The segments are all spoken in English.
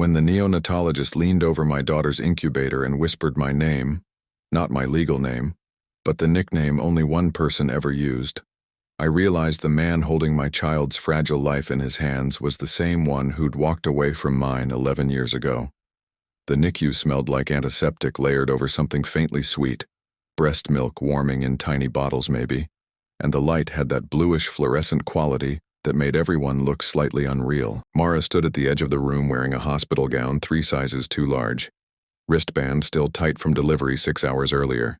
When the neonatologist leaned over my daughter's incubator and whispered my name, not my legal name, but the nickname only one person ever used, I realized the man holding my child's fragile life in his hands was the same one who'd walked away from mine 11 years ago. The NICU smelled like antiseptic layered over something faintly sweet, breast milk warming in tiny bottles maybe, and the light had that bluish fluorescent quality that made everyone look slightly unreal. Mara stood at the edge of the room wearing a hospital gown 3 sizes too large, wristband still tight from delivery 6 hours earlier.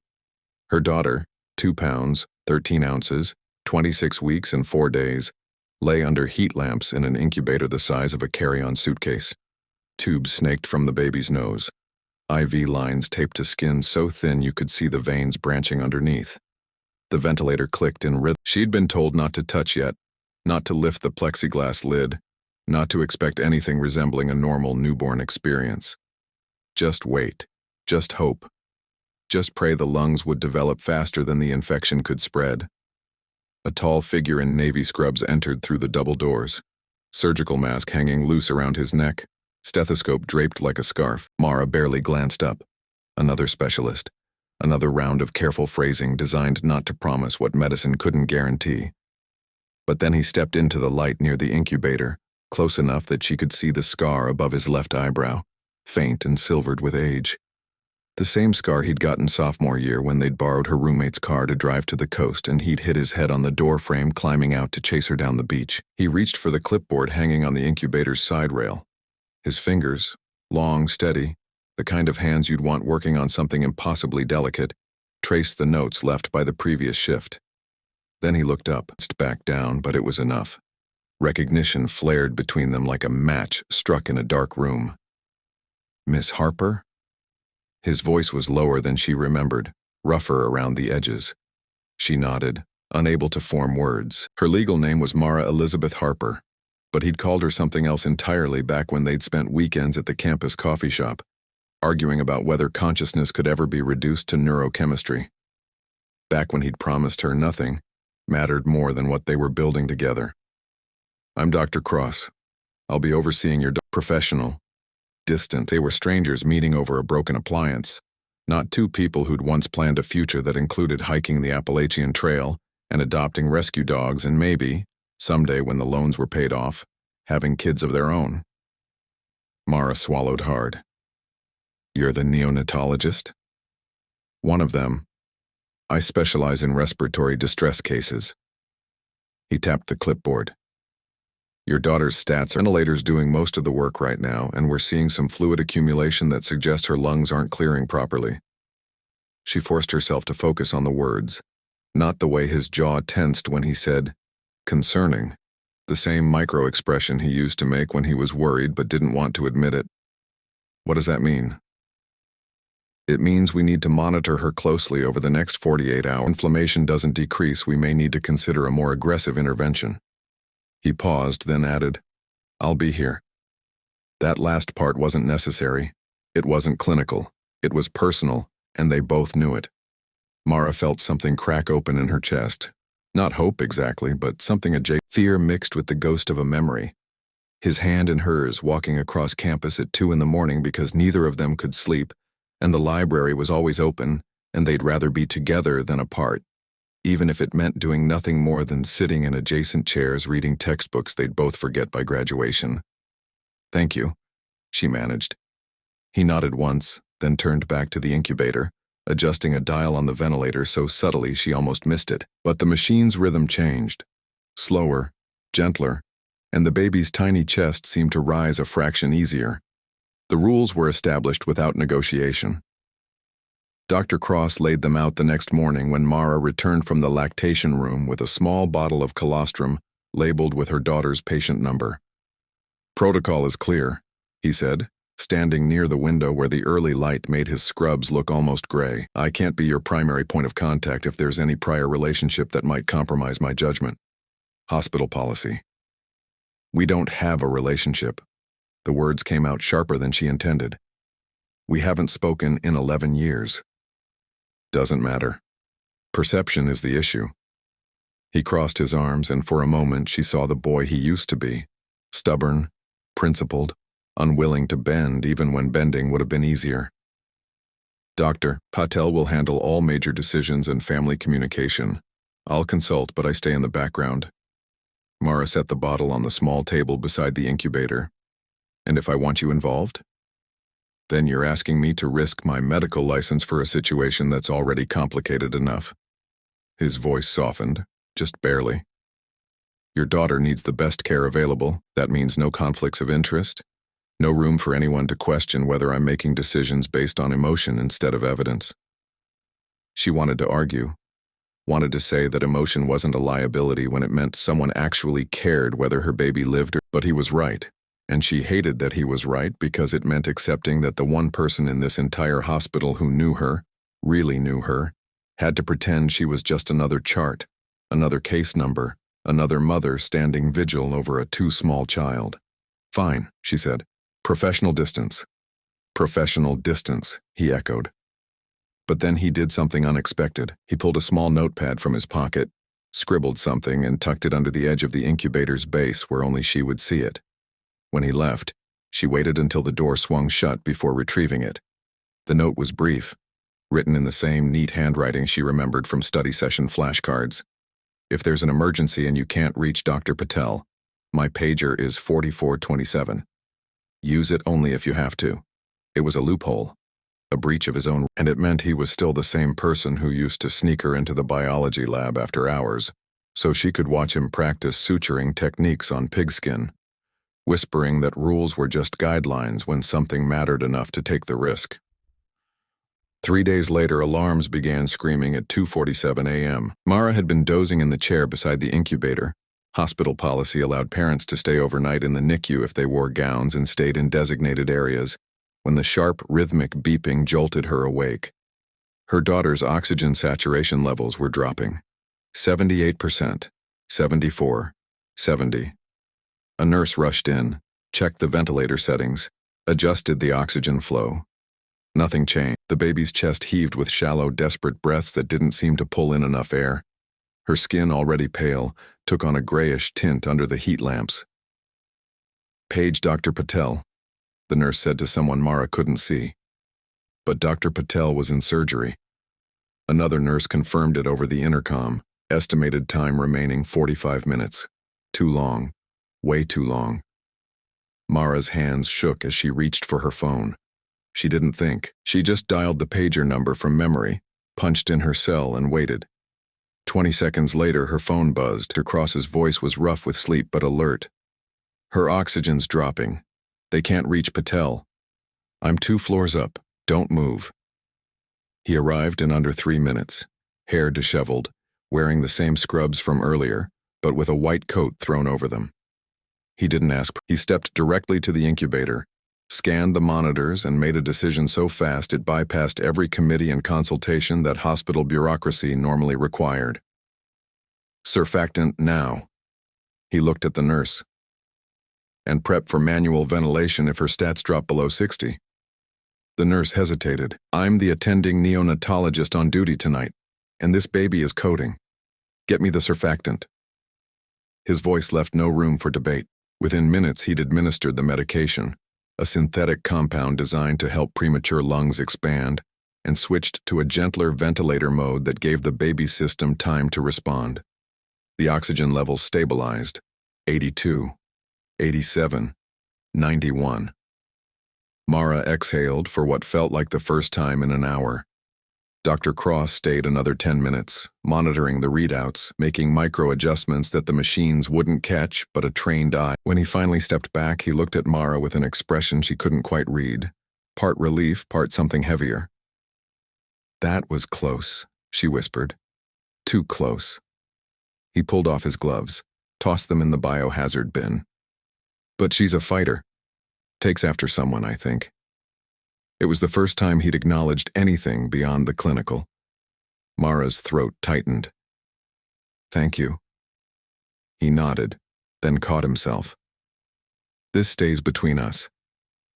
Her daughter, 2 pounds, 13 ounces, 26 weeks and 4 days, lay under heat lamps in an incubator the size of a carry-on suitcase. Tubes snaked from the baby's nose. IV lines taped to skin so thin you could see the veins branching underneath. The ventilator clicked in rhythm. She'd been told not to touch yet, not to lift the plexiglass lid, not to expect anything resembling a normal newborn experience. Just wait. Just hope. Just pray the lungs would develop faster than the infection could spread. A tall figure in navy scrubs entered through the double doors, surgical mask hanging loose around his neck, stethoscope draped like a scarf. Mara barely glanced up. Another specialist. Another round of careful phrasing designed not to promise what medicine couldn't guarantee. But then he stepped into the light near the incubator, close enough that she could see the scar above his left eyebrow, faint and silvered with age. The same scar he'd gotten sophomore year when they'd borrowed her roommate's car to drive to the coast and he'd hit his head on the door frame climbing out to chase her down the beach. He reached for the clipboard hanging on the incubator's side rail. His fingers, long, steady, the kind of hands you'd want working on something impossibly delicate, traced the notes left by the previous shift. Then he looked up, back down, but it was enough. Recognition flared between them like a match struck in a dark room. Miss Harper? His voice was lower than she remembered, rougher around the edges. She nodded, unable to form words. Her legal name was Mara Elizabeth Harper, but he'd called her something else entirely back when they'd spent weekends at the campus coffee shop, arguing about whether consciousness could ever be reduced to neurochemistry. Back when he'd promised her nothing mattered more than what they were building together. I'm Dr. Cross. I'll be overseeing your professional. Distant. They were strangers meeting over a broken appliance, not two people who'd once planned a future that included hiking the Appalachian Trail and adopting rescue dogs and maybe, someday when the loans were paid off, having kids of their own. Mara swallowed hard. You're the neonatologist? One of them. I specialize in respiratory distress cases. He tapped the clipboard. Your daughter's stats are ventilators doing most of the work right now, and we're seeing some fluid accumulation that suggests her lungs aren't clearing properly. She forced herself to focus on the words, not the way his jaw tensed when he said, concerning, the same micro-expression he used to make when he was worried but didn't want to admit it. What does that mean? It means we need to monitor her closely over the next 48 hours. If inflammation doesn't decrease, we may need to consider a more aggressive intervention. He paused, then added, I'll be here. That last part wasn't necessary. It wasn't clinical. It was personal, and they both knew it. Mara felt something crack open in her chest. Not hope exactly, but something adjacent. Fear mixed with the ghost of a memory. His hand in hers, walking across campus at 2 a.m. because neither of them could sleep, and the library was always open, and they'd rather be together than apart, even if it meant doing nothing more than sitting in adjacent chairs reading textbooks they'd both forget by graduation. Thank you, she managed. He nodded once, then turned back to the incubator, adjusting a dial on the ventilator so subtly she almost missed it. But the machine's rhythm changed. Slower, gentler, and the baby's tiny chest seemed to rise a fraction easier. The rules were established without negotiation. Dr. Cross laid them out the next morning when Mara returned from the lactation room with a small bottle of colostrum labeled with her daughter's patient number. Protocol is clear, he said, standing near the window where the early light made his scrubs look almost gray. I can't be your primary point of contact if there's any prior relationship that might compromise my judgment. Hospital policy. We don't have a relationship. The words came out sharper than she intended. We haven't spoken in 11 years. Doesn't matter. Perception is the issue. He crossed his arms, and for a moment she saw the boy he used to be, stubborn, principled, unwilling to bend even when bending would have been easier. Dr. Patel will handle all major decisions and family communication. I'll consult, but I stay in the background. Mara set the bottle on the small table beside the incubator. And if I want you involved? Then you're asking me to risk my medical license for a situation that's already complicated enough. His voice softened, just barely. Your daughter needs the best care available. That means no conflicts of interest. No room for anyone to question whether I'm making decisions based on emotion instead of evidence. She wanted to argue, wanted to say that emotion wasn't a liability when it meant someone actually cared whether her baby lived or, but he was right. And she hated that he was right because it meant accepting that the one person in this entire hospital who knew her, really knew her, had to pretend she was just another chart, another case number, another mother standing vigil over a too small child. Fine, she said. Professional distance. Professional distance, he echoed. But then he did something unexpected. He pulled a small notepad from his pocket, scribbled something, and tucked it under the edge of the incubator's base where only she would see it. When he left, she waited until the door swung shut before retrieving it. The note was brief, written in the same neat handwriting she remembered from study session flashcards. If there's an emergency and you can't reach Dr. Patel, my pager is 4427. Use it only if you have to. It was a loophole, a breach of his own, and it meant he was still the same person who used to sneak her into the biology lab after hours, so she could watch him practice suturing techniques on pigskin, whispering that rules were just guidelines when something mattered enough to take the risk. 3 days later, alarms began screaming at 2:47 a.m. Mara had been dozing in the chair beside the incubator. Hospital policy allowed parents to stay overnight in the NICU if they wore gowns and stayed in designated areas, when the sharp, rhythmic beeping jolted her awake. Her daughter's oxygen saturation levels were dropping. 78%, 74, 70. A nurse rushed in, checked the ventilator settings, adjusted the oxygen flow. Nothing changed. The baby's chest heaved with shallow, desperate breaths that didn't seem to pull in enough air. Her skin, already pale, took on a grayish tint under the heat lamps. "Page Dr. Patel," the nurse said to someone Mara couldn't see. But Dr. Patel was in surgery. Another nurse confirmed it over the intercom, estimated time remaining 45 minutes. Too long. Way too long. Mara's hands shook as she reached for her phone. She didn't think. She just dialed the pager number from memory, punched in her cell, and waited. 20 seconds later, her phone buzzed. Dr. Cross's voice was rough with sleep but alert. "Her oxygen's dropping. They can't reach Patel. I'm 2 floors up. Don't move." He arrived in under 3 minutes, hair disheveled, wearing the same scrubs from earlier, but with a white coat thrown over them. He didn't ask. He stepped directly to the incubator, scanned the monitors, and made a decision so fast it bypassed every committee and consultation that hospital bureaucracy normally required. "Surfactant now." He looked at the nurse. "And prep for manual ventilation if her stats drop below 60. The nurse hesitated. "I'm the attending neonatologist on duty tonight, and this baby is coding. Get me the surfactant." His voice left no room for debate. Within minutes, he'd administered the medication, a synthetic compound designed to help premature lungs expand, and switched to a gentler ventilator mode that gave the baby's system time to respond. The oxygen levels stabilized. 82, 87, 91. Mara exhaled for what felt like the first time in an hour. Dr. Cross stayed another 10 minutes, monitoring the readouts, making micro-adjustments that the machines wouldn't catch but a trained eye. When he finally stepped back, he looked at Mara with an expression she couldn't quite read, part relief, part something heavier. "That was close," she whispered. "Too close." He pulled off his gloves, tossed them in the biohazard bin. "But she's a fighter. Takes after someone, I think." It was the first time he'd acknowledged anything beyond the clinical. Mara's throat tightened. "Thank you." He nodded, then caught himself. "This stays between us.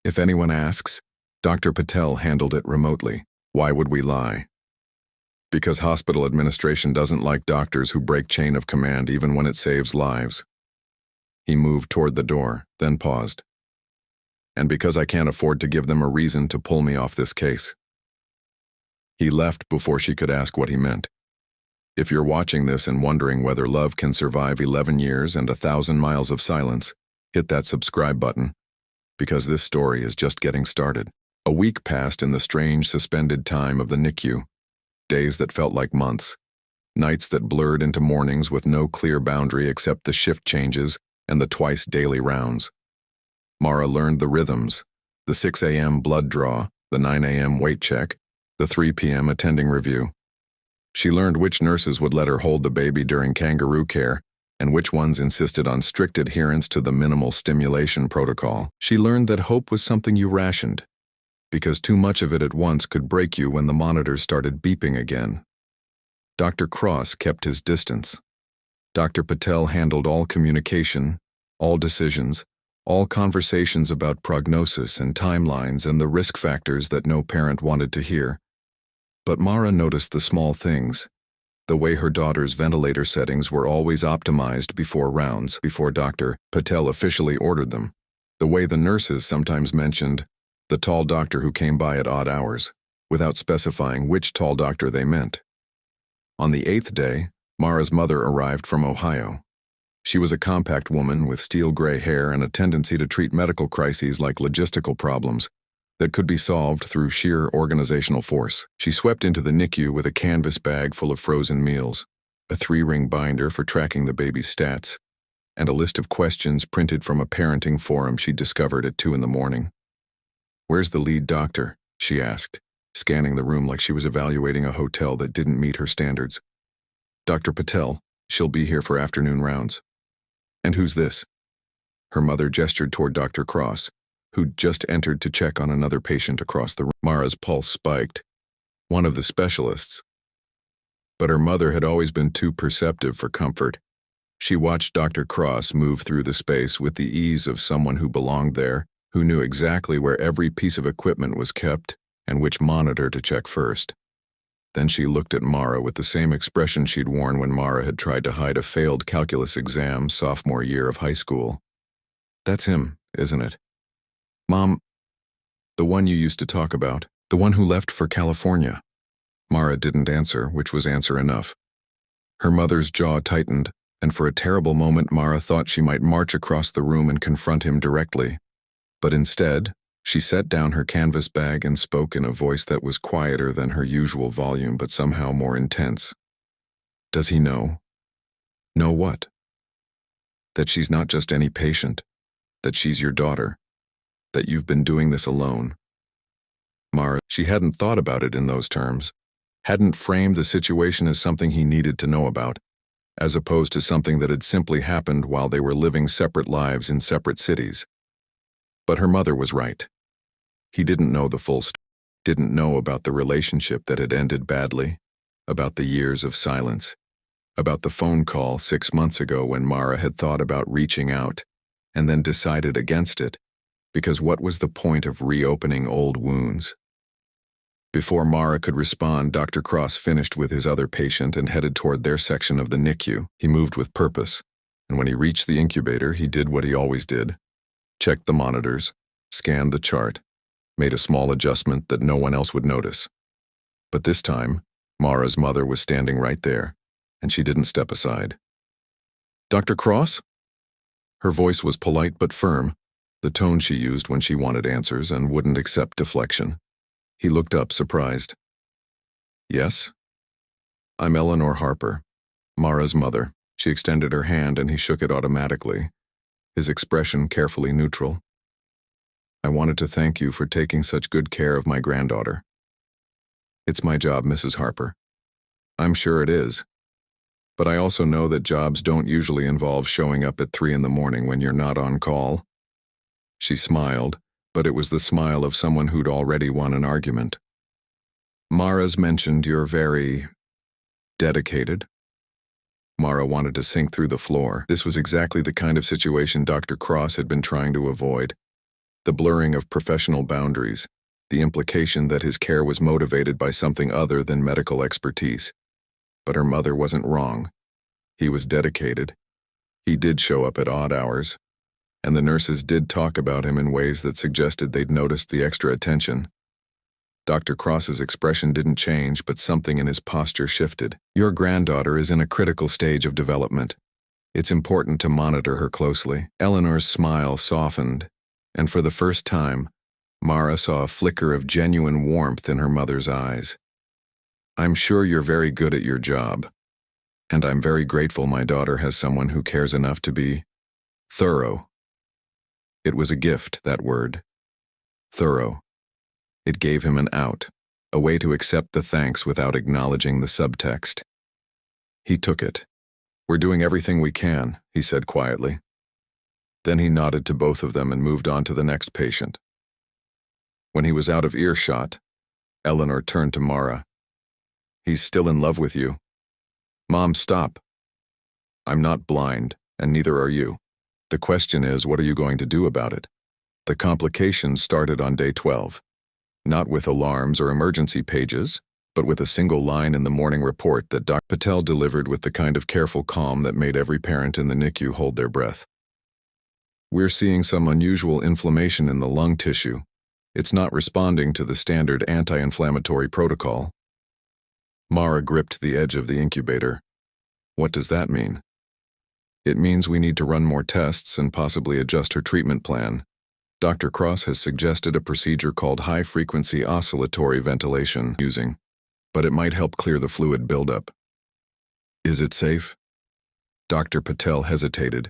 If anyone asks, Dr. Patel handled it remotely. Why would we lie? Because hospital administration doesn't like doctors who break chain of command even when it saves lives." He moved toward the door, then paused. and because I can't afford to give them a reason to pull me off this case." He left before she could ask what he meant. If you're watching this and wondering whether love can survive 11 years and 1,000 miles of silence, hit that subscribe button, because this story is just getting started. A week passed in the strange suspended time of the NICU, days that felt like months, nights that blurred into mornings with no clear boundary except the shift changes and the twice daily rounds. Mara learned the rhythms, the 6 a.m. blood draw, the 9 a.m. weight check, the 3 p.m. attending review. She learned which nurses would let her hold the baby during kangaroo care and which ones insisted on strict adherence to the minimal stimulation protocol. She learned that hope was something you rationed, because too much of it at once could break you when the monitors started beeping again. Dr. Cross kept his distance. Dr. Patel handled all communication, all decisions, all conversations about prognosis and timelines and the risk factors that no parent wanted to hear. But Mara noticed the small things, the way her daughter's ventilator settings were always optimized before rounds, before Dr. Patel officially ordered them, the way the nurses sometimes mentioned the tall doctor who came by at odd hours, without specifying which tall doctor they meant. On the 8th day, Mara's mother arrived from Ohio. She was a compact woman with steel gray hair and a tendency to treat medical crises like logistical problems that could be solved through sheer organizational force. She swept into the NICU with a canvas bag full of frozen meals, a 3-ring binder for tracking the baby's stats, and a list of questions printed from a parenting forum she discovered at 2 in the morning. "Where's the lead doctor?" she asked, scanning the room like she was evaluating a hotel that didn't meet her standards. "Dr. Patel. She'll be here for afternoon rounds." "And who's this?" Her mother gestured toward Dr. Cross, who'd just entered to check on another patient across the room. Mara's pulse spiked. One of the specialists. But her mother had always been too perceptive for comfort. She watched Dr. Cross move through the space with the ease of someone who belonged there, who knew exactly where every piece of equipment was kept and which monitor to check first. Then she looked at Mara with the same expression she'd worn when Mara had tried to hide a failed calculus exam sophomore year of high school. "That's him, isn't it?" "Mom, the one you used to talk about, the one who left for California." Mara didn't answer, which was answer enough. Her mother's jaw tightened, and for a terrible moment Mara thought she might march across the room and confront him directly. But instead, she set down her canvas bag and spoke in a voice that was quieter than her usual volume but somehow more intense. "Does he know?" "Know what?" "That she's not just any patient, that she's your daughter, that you've been doing this alone." Mara, she hadn't thought about it in those terms, hadn't framed the situation as something he needed to know about, as opposed to something that had simply happened while they were living separate lives in separate cities. But her mother was right. He didn't know the full story, didn't know about the relationship that had ended badly, about the years of silence, about the phone call 6 months ago when Mara had thought about reaching out and then decided against it, because what was the point of reopening old wounds? Before Mara could respond, Dr. Cross finished with his other patient and headed toward their section of the NICU. He moved with purpose, and when he reached the incubator, he did what he always did. Checked the monitors, scanned the chart, made a small adjustment that no one else would notice. But this time, Mara's mother was standing right there, and she didn't step aside. "Dr. Cross?" Her voice was polite but firm, the tone she used when she wanted answers and wouldn't accept deflection. He looked up, surprised. "Yes?" "I'm Eleanor Harper, Mara's mother." She extended her hand and he shook it automatically, his expression carefully neutral. "I wanted to thank you for taking such good care of my granddaughter." "It's my job, Mrs. Harper." "I'm sure it is. But I also know that jobs don't usually involve showing up at 3 in the morning when you're not on call." She smiled, but it was the smile of someone who'd already won an argument. "Mara's mentioned you're very dedicated." Mara wanted to sink through the floor. This was exactly the kind of situation Dr. Cross had been trying to avoid. The blurring of professional boundaries, the implication that his care was motivated by something other than medical expertise. But her mother wasn't wrong. He was dedicated. He did show up at odd hours, and the nurses did talk about him in ways that suggested they'd noticed the extra attention. Dr. Cross's expression didn't change, but something in his posture shifted. Your granddaughter is in a critical stage of development. It's important to monitor her closely. Eleanor's smile softened, and for the first time, Mara saw a flicker of genuine warmth in her mother's eyes. I'm sure you're very good at your job, and I'm very grateful my daughter has someone who cares enough to be thorough. It was a gift, that word. Thorough. It gave him an out, a way to accept the thanks without acknowledging the subtext. He took it. We're doing everything we can, he said quietly. Then he nodded to both of them and moved on to the next patient. When he was out of earshot, Eleanor turned to Mara. He's still in love with you. Mom, stop. I'm not blind, and neither are you. The question is, what are you going to do about it? The complications started on day 12. Not with alarms or emergency pages, but with a single line in the morning report that Dr. Patel delivered with the kind of careful calm that made every parent in the NICU hold their breath. We're seeing some unusual inflammation in the lung tissue. It's not responding to the standard anti-inflammatory protocol. Mara gripped the edge of the incubator. What does that mean? It means we need to run more tests and possibly adjust her treatment plan. Dr. Cross has suggested a procedure called high-frequency oscillatory ventilation but it might help clear the fluid buildup. Is it safe? Dr. Patel hesitated,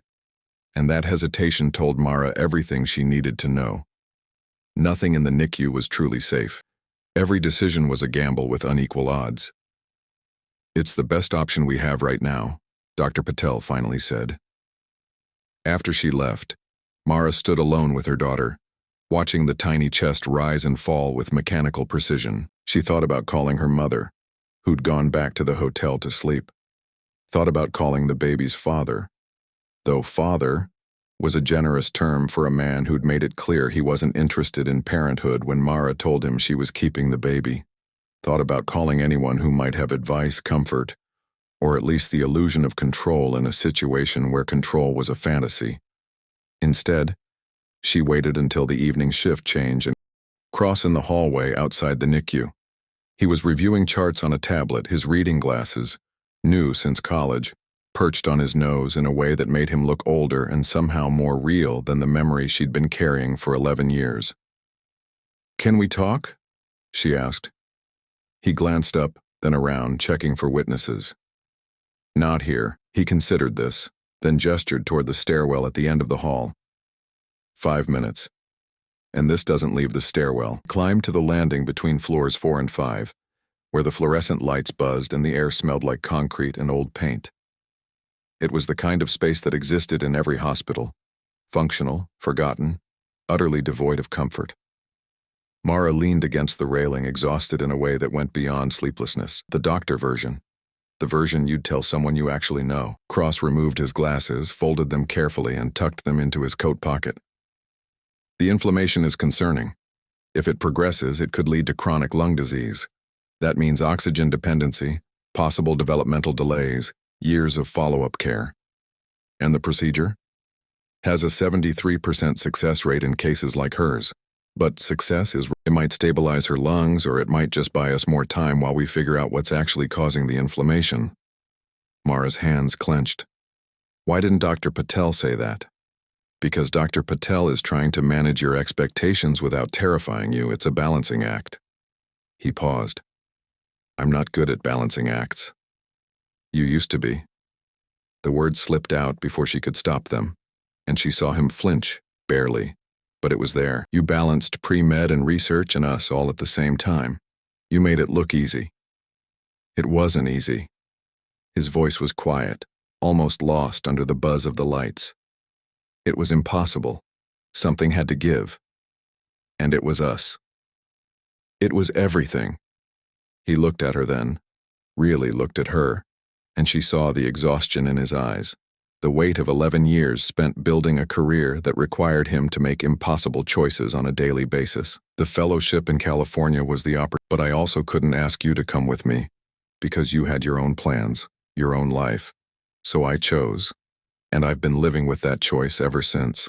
and that hesitation told Mara everything she needed to know. Nothing in the NICU was truly safe. Every decision was a gamble with unequal odds. It's the best option we have right now, Dr. Patel finally said. After she left, Mara stood alone with her daughter, watching the tiny chest rise and fall with mechanical precision. She thought about calling her mother, who'd gone back to the hotel to sleep. Thought about calling the baby's father, though father was a generous term for a man who'd made it clear he wasn't interested in parenthood when Mara told him she was keeping the baby. Thought about calling anyone who might have advice, comfort, or at least the illusion of control in a situation where control was a fantasy. Instead, she waited until the evening shift changed and crossed in the hallway outside the NICU. He was reviewing charts on a tablet, his reading glasses, new since college, perched on his nose in a way that made him look older and somehow more real than the memory she'd been carrying for 11 years. Can we talk? She asked. He glanced up, then around, checking for witnesses. Not here. He considered this, then gestured toward the stairwell at the end of the hall. 5 minutes. And this doesn't leave the stairwell. Climbed to the landing between floors 4 and 5, where the fluorescent lights buzzed and the air smelled like concrete and old paint. It was the kind of space that existed in every hospital. Functional, forgotten, utterly devoid of comfort. Mara leaned against the railing, exhausted in a way that went beyond sleeplessness. The doctor version. The version you'd tell someone you actually know. Cross removed his glasses, folded them carefully, and tucked them into his coat pocket. The inflammation is concerning. If it progresses, it could lead to chronic lung disease. That means oxygen dependency, possible developmental delays, years of follow-up care. And the procedure? Has a 73% success rate in cases like hers. But success is, it might stabilize her lungs, or it might just buy us more time while we figure out what's actually causing the inflammation. Mara's hands clenched. Why didn't Dr. Patel say that? Because Dr. Patel is trying to manage your expectations without terrifying you. It's a balancing act. He paused. I'm not good at balancing acts. You used to be. The words slipped out before she could stop them, and she saw him flinch, barely. But it was there. You balanced pre-med and research and us all at the same time. You made it look easy. It wasn't easy. His voice was quiet, almost lost under the buzz of the lights. It was impossible. Something had to give. And it was us. It was everything. He looked at her then, really looked at her, and she saw the exhaustion in his eyes. The weight of 11 years spent building a career that required him to make impossible choices on a daily basis. The fellowship in California was the opportunity, but I also couldn't ask you to come with me, because you had your own plans, your own life. So I chose, and I've been living with that choice ever since.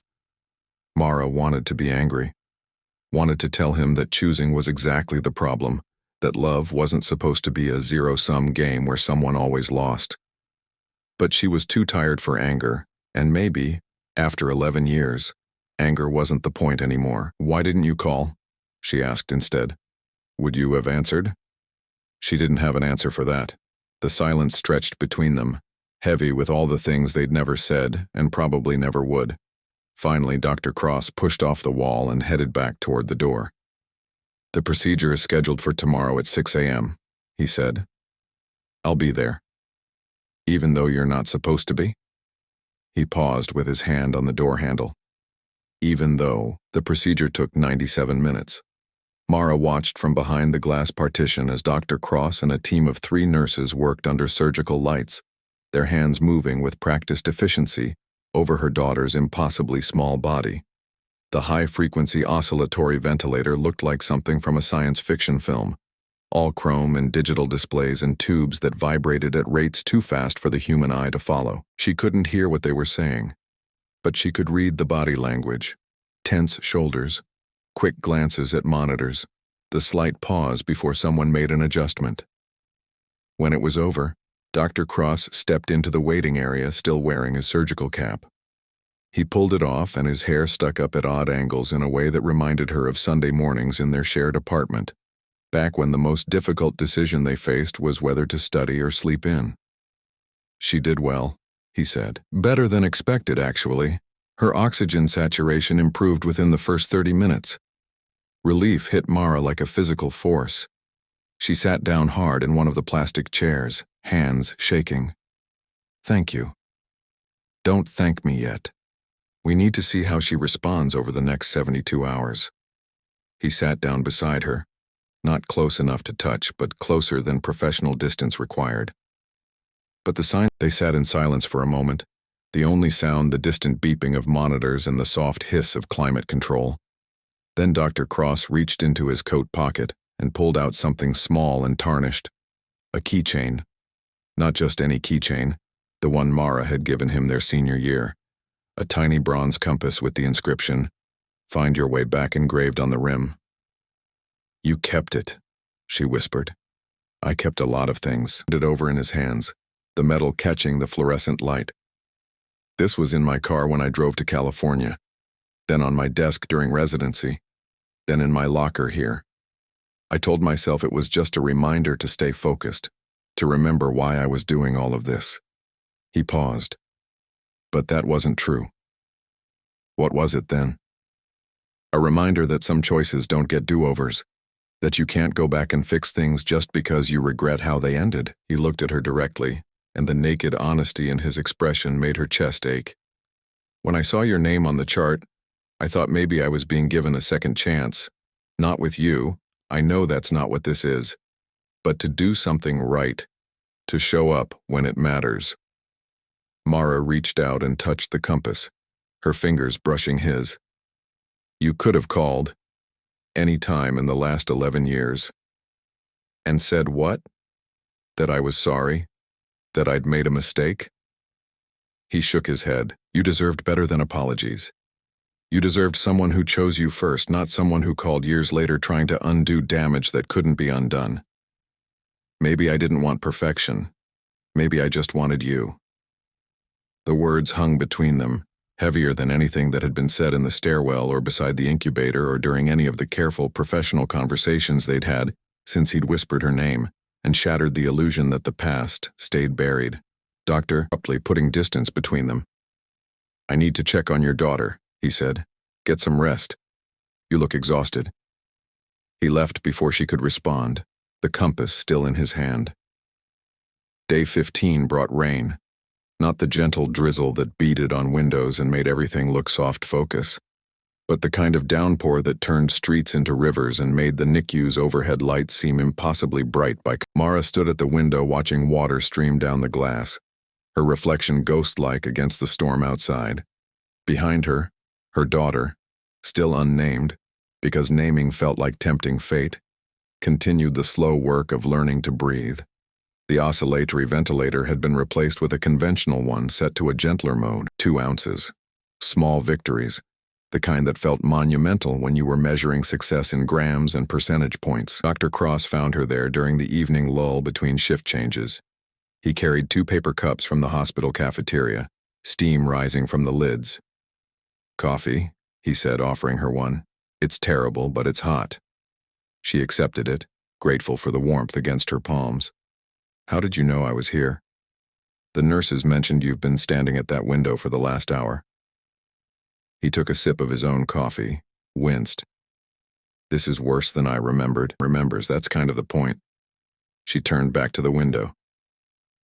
Mara wanted to be angry, wanted to tell him that choosing was exactly the problem, that love wasn't supposed to be a zero-sum game where someone always lost. But she was too tired for anger, and maybe, after 11 years, anger wasn't the point anymore. "Why didn't you call?" she asked instead. "Would you have answered?" She didn't have an answer for that. The silence stretched between them, heavy with all the things they'd never said and probably never would. Finally, Dr. Cross pushed off the wall and headed back toward the door. "The procedure is scheduled for tomorrow at 6 a.m., he said. "I'll be there." "Even though you're not supposed to be?" He paused with his hand on the door handle. Even though the procedure took 97 minutes. Mara watched from behind the glass partition as Dr. Cross and a team of 3 nurses worked under surgical lights, their hands moving with practiced efficiency over her daughter's impossibly small body. The high-frequency oscillatory ventilator looked like something from a science fiction film, all chrome and digital displays and tubes that vibrated at rates too fast for the human eye to follow. She couldn't hear what they were saying, but she could read the body language: tense shoulders, quick glances at monitors, the slight pause before someone made an adjustment. When it was over, Dr. Cross stepped into the waiting area still wearing his surgical cap. He pulled it off and his hair stuck up at odd angles in a way that reminded her of Sunday mornings in their shared apartment, back when the most difficult decision they faced was whether to study or sleep in. "She did well," he said. "Better than expected, actually. Her oxygen saturation improved within the first 30 minutes. Relief hit Mara like a physical force. She sat down hard in one of the plastic chairs, hands shaking. "Thank you." "Don't thank me yet. We need to see how she responds over the next 72 hours. He sat down beside her, not close enough to touch, but closer than professional distance required. They sat in silence for a moment, the only sound the distant beeping of monitors and the soft hiss of climate control. Then Dr. Cross reached into his coat pocket and pulled out something small and tarnished, a keychain. Not just any keychain, the one Mara had given him their senior year. A tiny bronze compass with the inscription, "Find your way back," engraved on the rim. "You kept it," she whispered. "I kept a lot of things." It over in his hands, the metal catching the fluorescent light. "This was in my car when I drove to California, then on my desk during residency, then in my locker here. I told myself it was just a reminder to stay focused, to remember why I was doing all of this." He paused. But that wasn't true. What was it then? A reminder that some choices don't get do-overs, that you can't go back and fix things just because you regret how they ended. He looked at her directly, and the naked honesty in his expression made her chest ache. "When I saw your name on the chart, I thought maybe I was being given a second chance. Not with you, I know that's not what this is. But to do something right, to show up when it matters." Mara reached out and touched the compass, her fingers brushing his. "You could have called, any time in the last 11 years. And said what? That I was sorry? That I'd made a mistake?" He shook his head. "You deserved better than apologies. You deserved someone who chose you first, not someone who called years later trying to undo damage that couldn't be undone. Maybe I didn't want perfection. Maybe I just wanted you." The words hung between them, heavier than anything that had been said in the stairwell or beside the incubator or during any of the careful professional conversations they'd had since he'd whispered her name and shattered the illusion that the past stayed buried. Doctor, abruptly putting distance between them. "I need to check on your daughter," he said. "Get some rest. You look exhausted." He left before she could respond, the compass still in his hand. Day 15 brought rain. Not the gentle drizzle that beaded on windows and made everything look soft focus, but the kind of downpour that turned streets into rivers and made the NICU's overhead lights seem impossibly bright. Mara stood at the window watching water stream down the glass, her reflection ghost-like against the storm outside. Behind her, her daughter, still unnamed, because naming felt like tempting fate, continued the slow work of learning to breathe. The oscillatory ventilator had been replaced with a conventional one set to a gentler mode, 2 ounces. Small victories, the kind that felt monumental when you were measuring success in grams and percentage points. Dr. Cross found her there during the evening lull between shift changes. He carried 2 paper cups from the hospital cafeteria, steam rising from the lids. "Coffee," he said, offering her one. "It's terrible, but it's hot." She accepted it, grateful for the warmth against her palms. "How did you know I was here?" "The nurses mentioned you've been standing at that window for the last hour." He took a sip of his own coffee, winced. "This is worse than I remembered." "Remembers, that's kind of the point." She turned back to the window.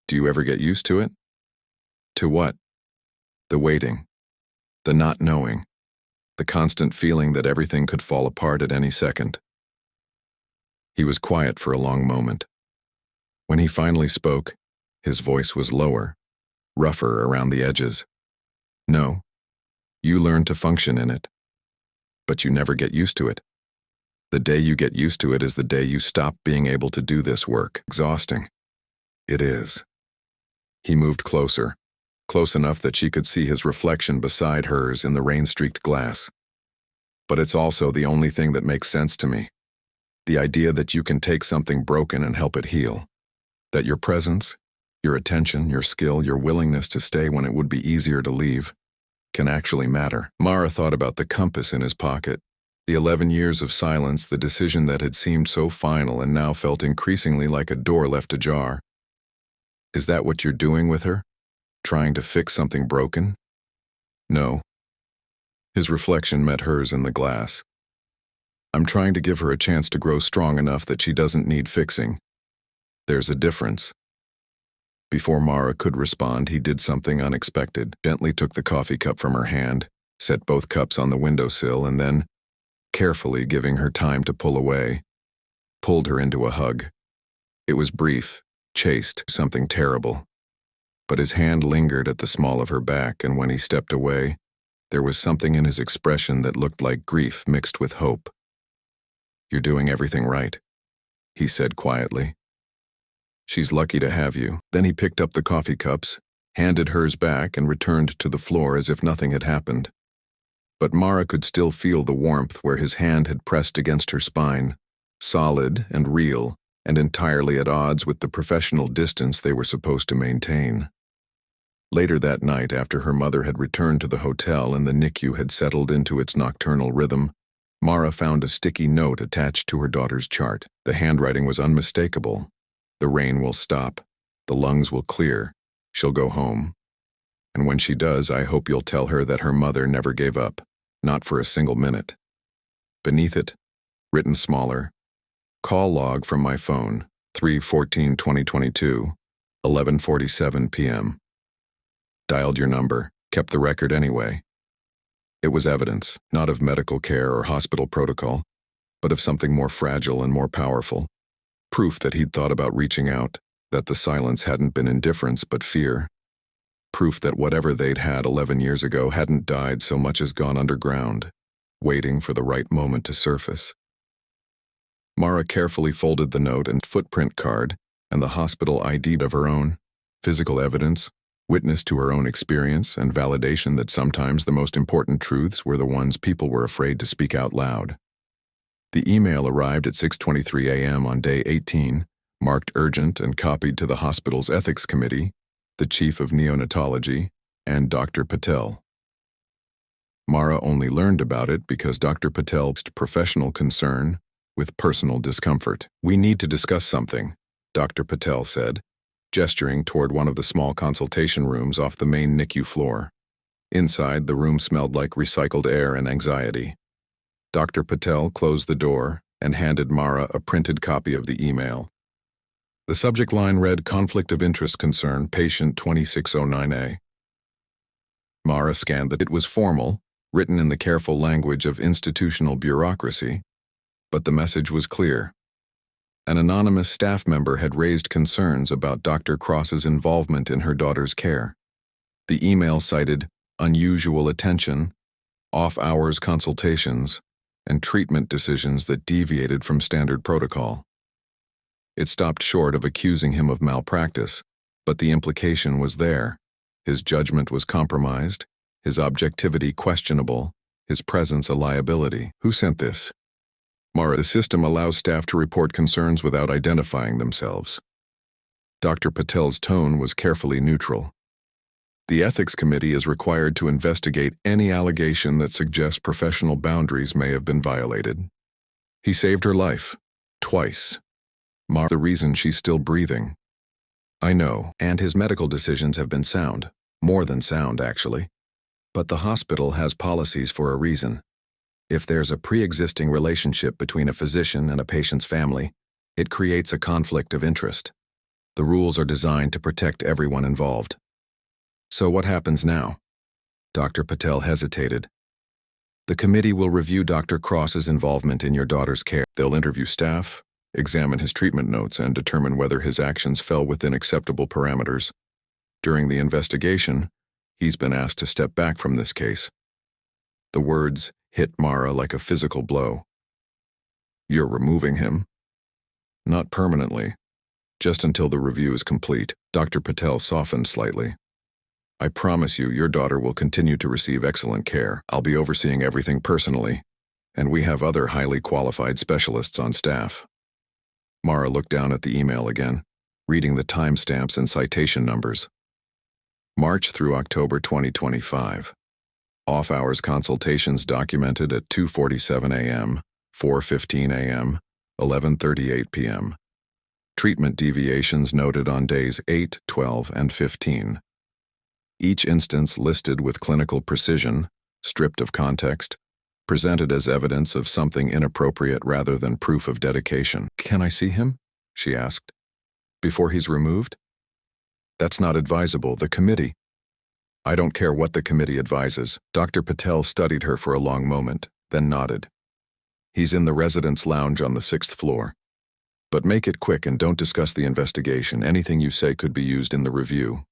"Do you ever get used to it?" "To what?" "The waiting. The not knowing. The constant feeling that everything could fall apart at any second." He was quiet for a long moment. When he finally spoke, his voice was lower, rougher around the edges. "No. You learn to function in it. But you never get used to it. The day you get used to it is the day you stop being able to do this work. Exhausting." "It is." He moved closer, close enough that she could see his reflection beside hers in the rain-streaked glass. "But it's also the only thing that makes sense to me. The idea that you can take something broken and help it heal. That your presence, your attention, your skill, your willingness to stay when it would be easier to leave, can actually matter." Mara thought about the compass in his pocket, the 11 years of silence, the decision that had seemed so final and now felt increasingly like a door left ajar. "Is that what you're doing with her? Trying to fix something broken?" "No." His reflection met hers in the glass. "I'm trying to give her a chance to grow strong enough that she doesn't need fixing. There's a difference." Before Mara could respond, he did something unexpected, gently took the coffee cup from her hand, set both cups on the windowsill, and then, carefully giving her time to pull away, pulled her into a hug. It was brief, chaste, something terrible. But his hand lingered at the small of her back, and when he stepped away, there was something in his expression that looked like grief mixed with hope. "You're doing everything right," he said quietly. "She's lucky to have you." Then he picked up the coffee cups, handed hers back, and returned to the floor as if nothing had happened. But Mara could still feel the warmth where his hand had pressed against her spine, solid and real, and entirely at odds with the professional distance they were supposed to maintain. Later that night, after her mother had returned to the hotel and the NICU had settled into its nocturnal rhythm, Mara found a sticky note attached to her daughter's chart. The handwriting was unmistakable. "The rain will stop. The lungs will clear. She'll go home. And when she does, I hope you'll tell her that her mother never gave up, not for a single minute." Beneath it, written smaller, "Call log from my phone, 3/14/2022, 11:47 p.m. Dialed your number, kept the record anyway." It was evidence, not of medical care or hospital protocol, but of something more fragile and more powerful. Proof that he'd thought about reaching out, that the silence hadn't been indifference but fear. Proof that whatever they'd had 11 years ago hadn't died so much as gone underground, waiting for the right moment to surface. Mara carefully folded the note and footprint card and the hospital ID of her own, physical evidence, witness to her own experience, and validation that sometimes the most important truths were the ones people were afraid to speak out loud. The email arrived at 6:23 a.m. on day 18, marked urgent and copied to the hospital's ethics committee, the chief of neonatology, and Dr. Patel. Mara only learned about it because Dr. Patel expressed professional concern with personal discomfort. "We need to discuss something," Dr. Patel said, gesturing toward one of the small consultation rooms off the main NICU floor. Inside, the room smelled like recycled air and anxiety. Dr. Patel closed the door and handed Mara a printed copy of the email. The subject line read, "Conflict of Interest Concern, Patient 2609A." Mara scanned that. It was formal, written in the careful language of institutional bureaucracy, but the message was clear. An anonymous staff member had raised concerns about Dr. Cross's involvement in her daughter's care. The email cited unusual attention, off-hours consultations, and treatment decisions that deviated from standard protocol. It stopped short of accusing him of malpractice, but the implication was there. His judgment was compromised, his objectivity questionable, his presence a liability. Who sent this? Mara, the system allows staff to report concerns without identifying themselves. Dr. Patel's tone was carefully neutral. The Ethics Committee is required to investigate any allegation that suggests professional boundaries may have been violated. He saved her life. Twice. Mara, the reason she's still breathing. I know, and his medical decisions have been sound. More than sound, actually. But the hospital has policies for a reason. If there's a pre-existing relationship between a physician and a patient's family, it creates a conflict of interest. The rules are designed to protect everyone involved. So what happens now? Dr. Patel hesitated. The committee will review Dr. Cross's involvement in your daughter's care. They'll interview staff, examine his treatment notes, and determine whether his actions fell within acceptable parameters. During the investigation, he's been asked to step back from this case. The words hit Mara like a physical blow. You're removing him? Not permanently. Just until the review is complete. Dr. Patel softened slightly. I promise you, your daughter will continue to receive excellent care. I'll be overseeing everything personally, and we have other highly qualified specialists on staff. Mara looked down at the email again, reading the timestamps and citation numbers. March through October 2025. Off-hours consultations documented at 2:47 a.m., 4:15 a.m., 11:38 p.m. Treatment deviations noted on days 8, 12, and 15. Each instance listed with clinical precision, stripped of context, presented as evidence of something inappropriate rather than proof of dedication. Can I see him? She asked. Before he's removed? That's not advisable. The committee. I don't care what the committee advises. Dr. Patel studied her for a long moment, then nodded. He's in the residence lounge on the 6th floor. But make it quick and don't discuss the investigation. Anything you say could be used in the review.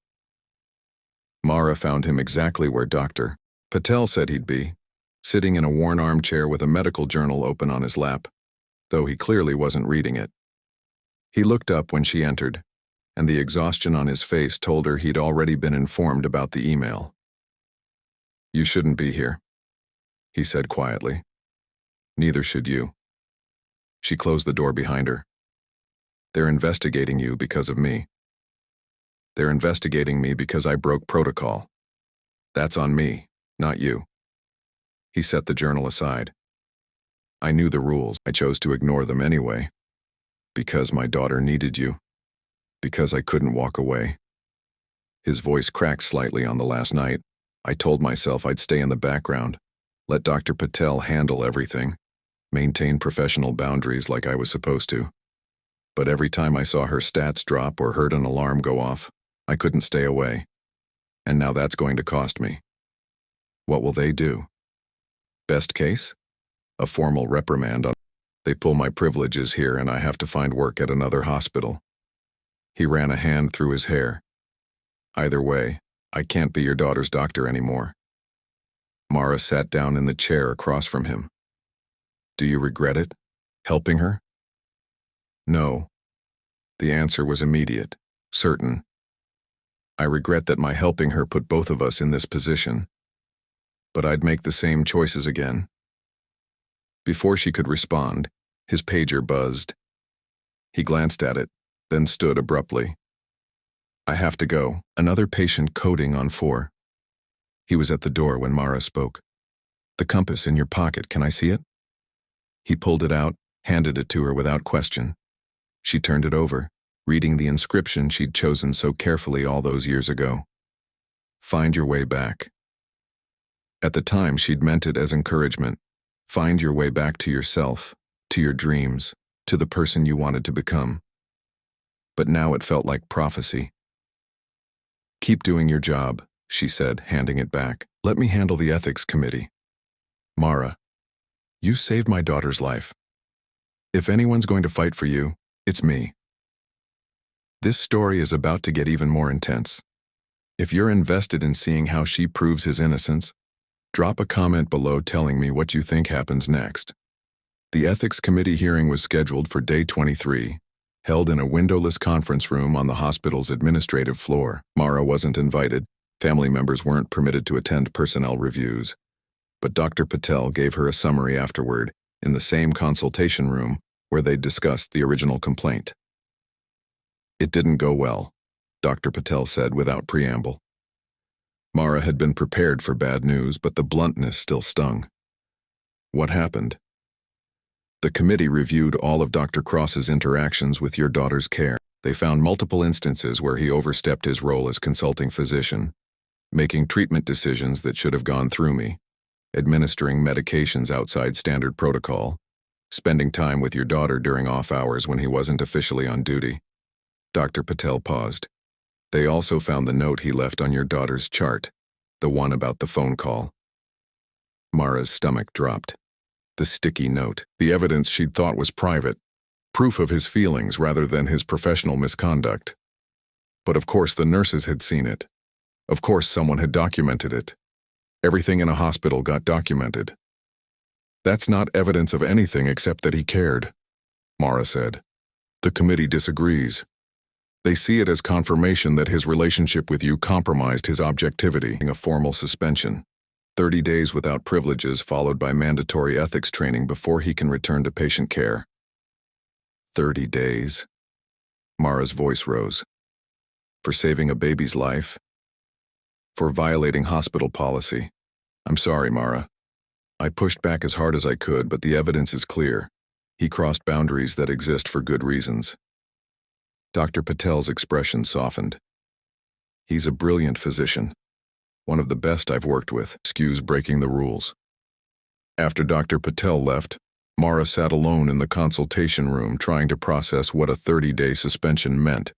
Mara found him exactly where Dr. Patel said he'd be, sitting in a worn armchair with a medical journal open on his lap, though he clearly wasn't reading it. He looked up when she entered, and the exhaustion on his face told her he'd already been informed about the email. You shouldn't be here, he said quietly. Neither should you. She closed the door behind her. They're investigating you because of me. They're investigating me because I broke protocol. That's on me, not you. He set the journal aside. I knew the rules. I chose to ignore them anyway. Because my daughter needed you. Because I couldn't walk away. His voice cracked slightly on the last night. I told myself I'd stay in the background, let Dr. Patel handle everything, maintain professional boundaries like I was supposed to. But every time I saw her stats drop or heard an alarm go off, I couldn't stay away. And now that's going to cost me. What will they do? Best case? A formal reprimand on. They pull my privileges here and I have to find work at another hospital. He ran a hand through his hair. Either way, I can't be your daughter's doctor anymore. Mara sat down in the chair across from him. Do you regret it? Helping her? No. The answer was immediate, certain. I regret that my helping her put both of us in this position. But I'd make the same choices again. Before she could respond, his pager buzzed. He glanced at it, then stood abruptly. I have to go. Another patient coding on 4. He was at the door when Mara spoke. The compass in your pocket, can I see it? He pulled it out, handed it to her without question. She turned it over, reading the inscription she'd chosen so carefully all those years ago. Find your way back. At the time, she'd meant it as encouragement. Find your way back to yourself, to your dreams, to the person you wanted to become. But now it felt like prophecy. Keep doing your job, she said, handing it back. Let me handle the ethics committee. Mara, you saved my daughter's life. If anyone's going to fight for you, it's me. This story is about to get even more intense. If you're invested in seeing how she proves his innocence, drop a comment below telling me what you think happens next. The Ethics Committee hearing was scheduled for day 23, held in a windowless conference room on the hospital's administrative floor. Mara wasn't invited. Family members weren't permitted to attend personnel reviews. but Dr. Patel gave her a summary afterward, in the same consultation room where they discussed the original complaint. It didn't go well, Dr. Patel said without preamble. Mara had been prepared for bad news, but the bluntness still stung. What happened? The committee reviewed all of Dr. Cross's interactions with your daughter's care. They found multiple instances where he overstepped his role as consulting physician, making treatment decisions that should have gone through me, administering medications outside standard protocol, spending time with your daughter during off hours when he wasn't officially on duty. Dr. Patel paused. They also found the note he left on your daughter's chart, the one about the phone call. Mara's stomach dropped. The sticky note, the evidence she'd thought was private, proof of his feelings rather than his professional misconduct. But of course the nurses had seen it. Of course someone had documented it. Everything in a hospital got documented. That's not evidence of anything except that he cared, Mara said. The committee disagrees. They see it as confirmation that his relationship with you compromised his objectivity. A formal suspension, 30 days without privileges followed by mandatory ethics training before he can return to patient care. 30 days. Mara's voice rose. For saving a baby's life? For violating hospital policy. I'm sorry, Mara. I pushed back as hard as I could, but the evidence is clear. He crossed boundaries that exist for good reasons. Dr. Patel's expression softened. He's a brilliant physician. One of the best I've worked with. Excuse breaking the rules. After Dr. Patel left, Mara sat alone in the consultation room trying to process what a 30-day suspension meant.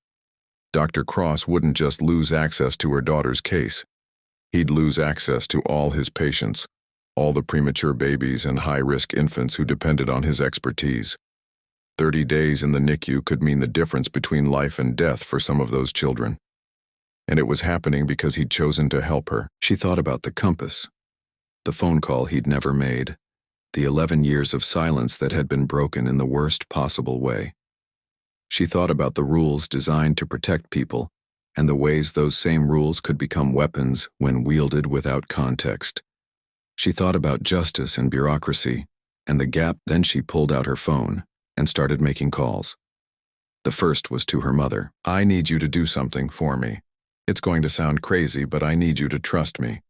Dr. Cross wouldn't just lose access to her daughter's case. He'd lose access to all his patients, all the premature babies and high-risk infants who depended on his expertise. 30 days in the NICU could mean the difference between life and death for some of those children. And it was happening because he'd chosen to help her. She thought about the compass, the phone call he'd never made, the 11 years of silence that had been broken in the worst possible way. She thought about the rules designed to protect people and the ways those same rules could become weapons when wielded without context. She thought about justice and bureaucracy and the gap. Then she pulled out her phone and started making calls. The first was to her mother. I need you to do something for me. It's going to sound crazy, but I need you to trust me.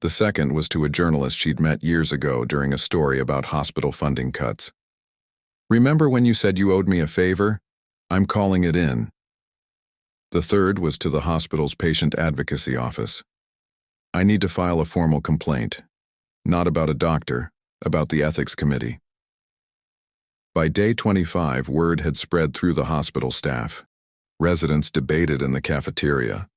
The second was to a journalist she'd met years ago during a story about hospital funding cuts. Remember when you said you owed me a favor? I'm calling it in. The third was to the hospital's patient advocacy office. I need to file a formal complaint. Not about a doctor, about the ethics committee. By day 25, word had spread through the hospital staff. Residents debated in the cafeteria.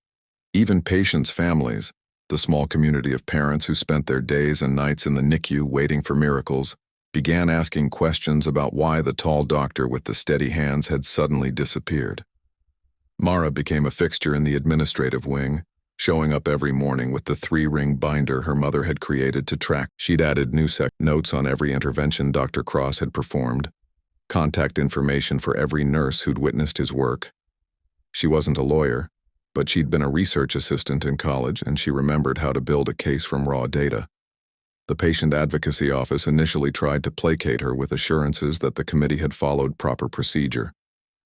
Even patients' families, the small community of parents who spent their days and nights in the NICU waiting for miracles, began asking questions about why the tall doctor with the steady hands had suddenly disappeared. Mara became a fixture in the administrative wing, showing up every morning with the 3-ring binder her mother had created to track. She'd added new notes on every intervention Dr. Cross had performed, contact information for every nurse who'd witnessed his work. She wasn't a lawyer, but she'd been a research assistant in college and she remembered how to build a case from raw data. The patient advocacy office initially tried to placate her with assurances that the committee had followed proper procedure.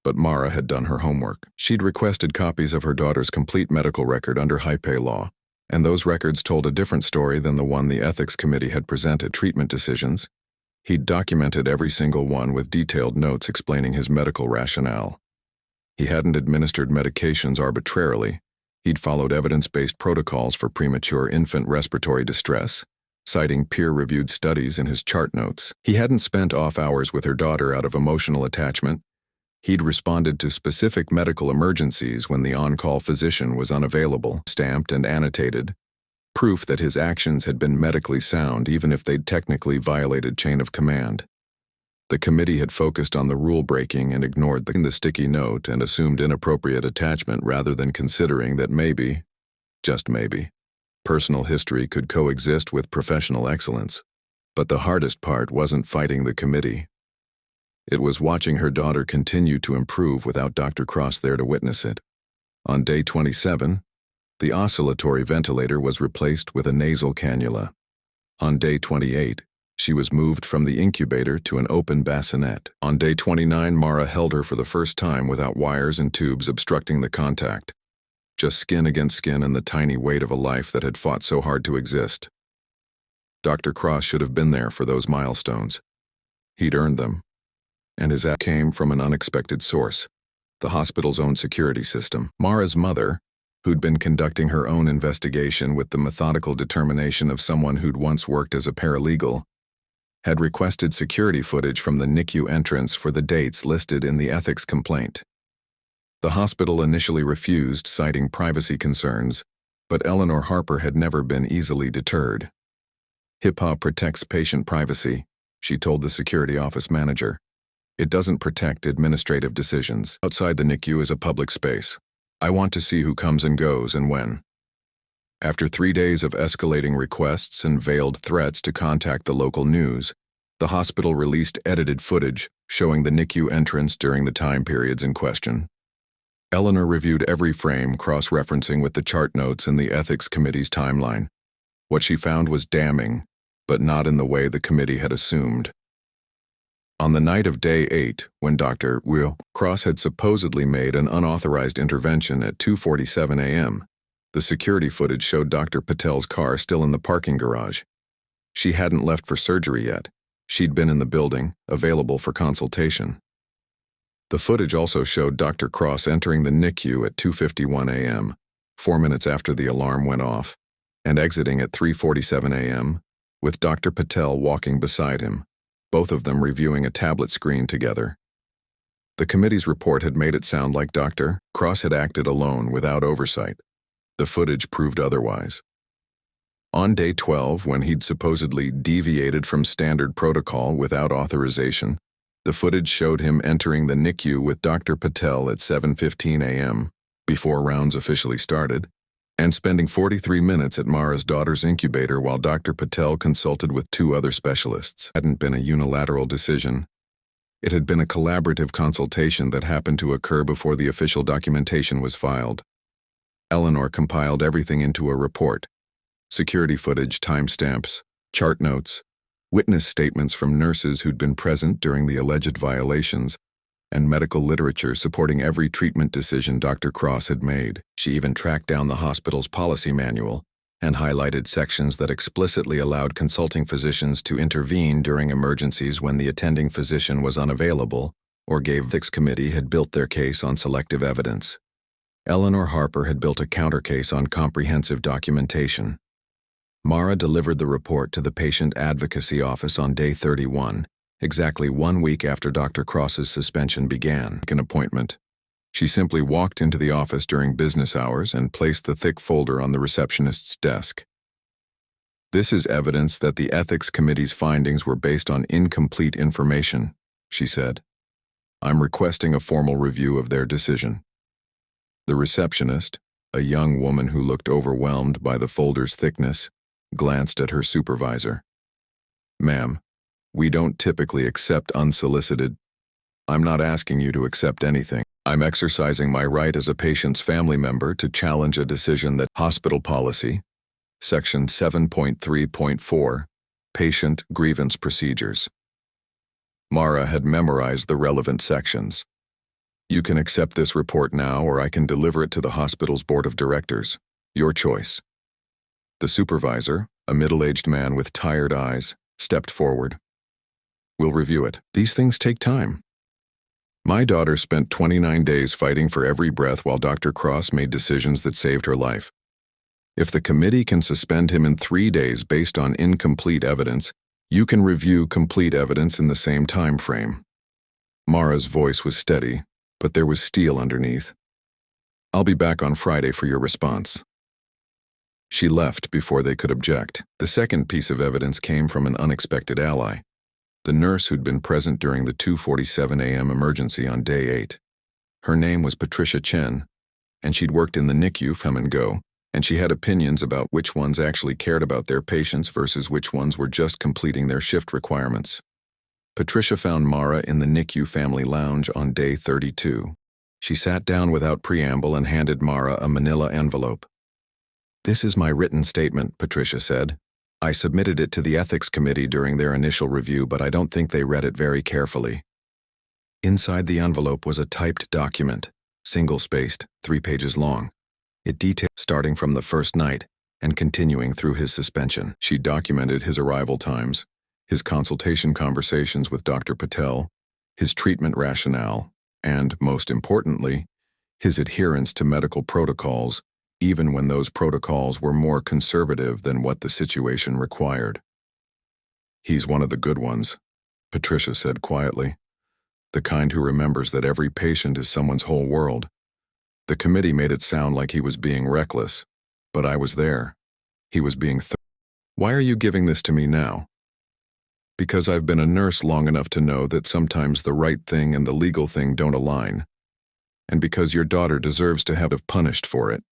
But Mara had done her homework. She'd requested copies of her daughter's complete medical record under high-pay law, and those records told a different story than the one the ethics committee had presented. Treatment decisions. He'd documented every single one with detailed notes explaining his medical rationale. He hadn't administered medications arbitrarily. He'd followed evidence-based protocols for premature infant respiratory distress, citing peer-reviewed studies in his chart notes. He hadn't spent off hours with her daughter out of emotional attachment. He'd responded to specific medical emergencies when the on-call physician was unavailable, stamped and annotated, proof that his actions had been medically sound even if they'd technically violated chain of command. The committee had focused on the rule-breaking and ignored the sticky note and assumed inappropriate attachment rather than considering that maybe, just maybe, personal history could coexist with professional excellence. But the hardest part wasn't fighting the committee. It was watching her daughter continue to improve without Dr. Cross there to witness it. On day 27, the oscillatory ventilator was replaced with a nasal cannula. On day 28, she was moved from the incubator to an open bassinet. On day 29, Mara held her for the first time without wires and tubes obstructing the contact. Just skin against skin and the tiny weight of a life that had fought so hard to exist. Dr. Cross should have been there for those milestones. He'd earned them. And his act came from an unexpected source, the hospital's own security system. Mara's mother, who'd been conducting her own investigation with the methodical determination of someone who'd once worked as a paralegal, had requested security footage from the NICU entrance for the dates listed in the ethics complaint. The hospital initially refused, citing privacy concerns, but Eleanor Harper had never been easily deterred. HIPAA protects patient privacy, she told the security office manager. It doesn't protect administrative decisions. Outside the NICU is a public space. I want to see who comes and goes and when. After 3 days of escalating requests and veiled threats to contact the local news, the hospital released edited footage showing the NICU entrance during the time periods in question. Eleanor reviewed every frame, cross-referencing with the chart notes in the ethics committee's timeline. What she found was damning, but not in the way the committee had assumed. On the night of day 8, when Dr. Cross had supposedly made an unauthorized intervention at 2:47 a.m., the security footage showed Dr. Patel's car still in the parking garage. She hadn't left for surgery yet. She'd been in the building, available for consultation. The footage also showed Dr. Cross entering the NICU at 2:51 a.m., 4 minutes after the alarm went off, and exiting at 3:47 a.m., with Dr. Patel walking beside him, both of them reviewing a tablet screen together. The committee's report had made it sound like Dr. Cross had acted alone without oversight. The footage proved otherwise. On day 12, when he'd supposedly deviated from standard protocol without authorization, the footage showed him entering the NICU with Dr. Patel at 7:15 a.m., before rounds officially started, and spending 43 minutes at Mara's daughter's incubator while Dr. Patel consulted with 2 other specialists. It hadn't been a unilateral decision. It had been a collaborative consultation that happened to occur before the official documentation was filed. Eleanor compiled everything into a report: security footage, timestamps, chart notes, witness statements from nurses who'd been present during the alleged violations, and medical literature supporting every treatment decision Dr. Cross had made. She even tracked down the hospital's policy manual and highlighted sections that explicitly allowed consulting physicians to intervene during emergencies when the attending physician was unavailable or gave the ethics committee had built their case on selective evidence. Eleanor Harper had built a countercase on comprehensive documentation. Mara delivered the report to the Patient Advocacy Office on day 31, exactly 1 week after Dr. Cross's suspension began. An appointment. She simply walked into the office during business hours and placed the thick folder on the receptionist's desk. "This is evidence that the Ethics Committee's findings were based on incomplete information," she said. "I'm requesting a formal review of their decision." The receptionist, a young woman who looked overwhelmed by the folder's thickness, glanced at her supervisor. "Ma'am, we don't typically accept unsolicited. I'm not asking you to accept anything. I'm exercising my right as a patient's family member to challenge a decision that hospital policy, Section 7.3.4, Patient Grievance Procedures." Mara had memorized the relevant sections. "You can accept this report now, or I can deliver it to the hospital's board of directors. Your choice." The supervisor, a middle-aged man with tired eyes, stepped forward. "We'll review it. These things take time. My daughter spent 29 days fighting for every breath while Dr. Cross made decisions that saved her life. If the committee can suspend him in 3 days based on incomplete evidence, you can review complete evidence in the same time frame." Mara's voice was steady, but there was steel underneath. "I'll be back on Friday for your response." She left before they could object. The second piece of evidence came from an unexpected ally: the nurse who'd been present during the 2:47 a.m. emergency on day 8. Her name was Patricia Chen, and she'd worked in the NICU come and go, and she had opinions about which ones actually cared about their patients versus which ones were just completing their shift requirements. Patricia found Mara in the NICU family lounge on day 32. She sat down without preamble and handed Mara a manila envelope. "This is my written statement," Patricia said. I submitted it to the ethics committee during their initial review, but I don't think they read it very carefully. Inside the envelope was a typed document, single-spaced, 3 pages long. It detailed starting from the first night and continuing through his suspension. She documented his arrival times, his consultation conversations with Dr. Patel, his treatment rationale, and, most importantly, his adherence to medical protocols, even when those protocols were more conservative than what the situation required. "He's one of the good ones," Patricia said quietly. "The kind who remembers that every patient is someone's whole world." The committee made it sound like he was being reckless, but I was there. He was being "Why are you giving this to me now?" "Because I've been a nurse long enough to know that sometimes the right thing and the legal thing don't align. And because your daughter deserves to have punished for it."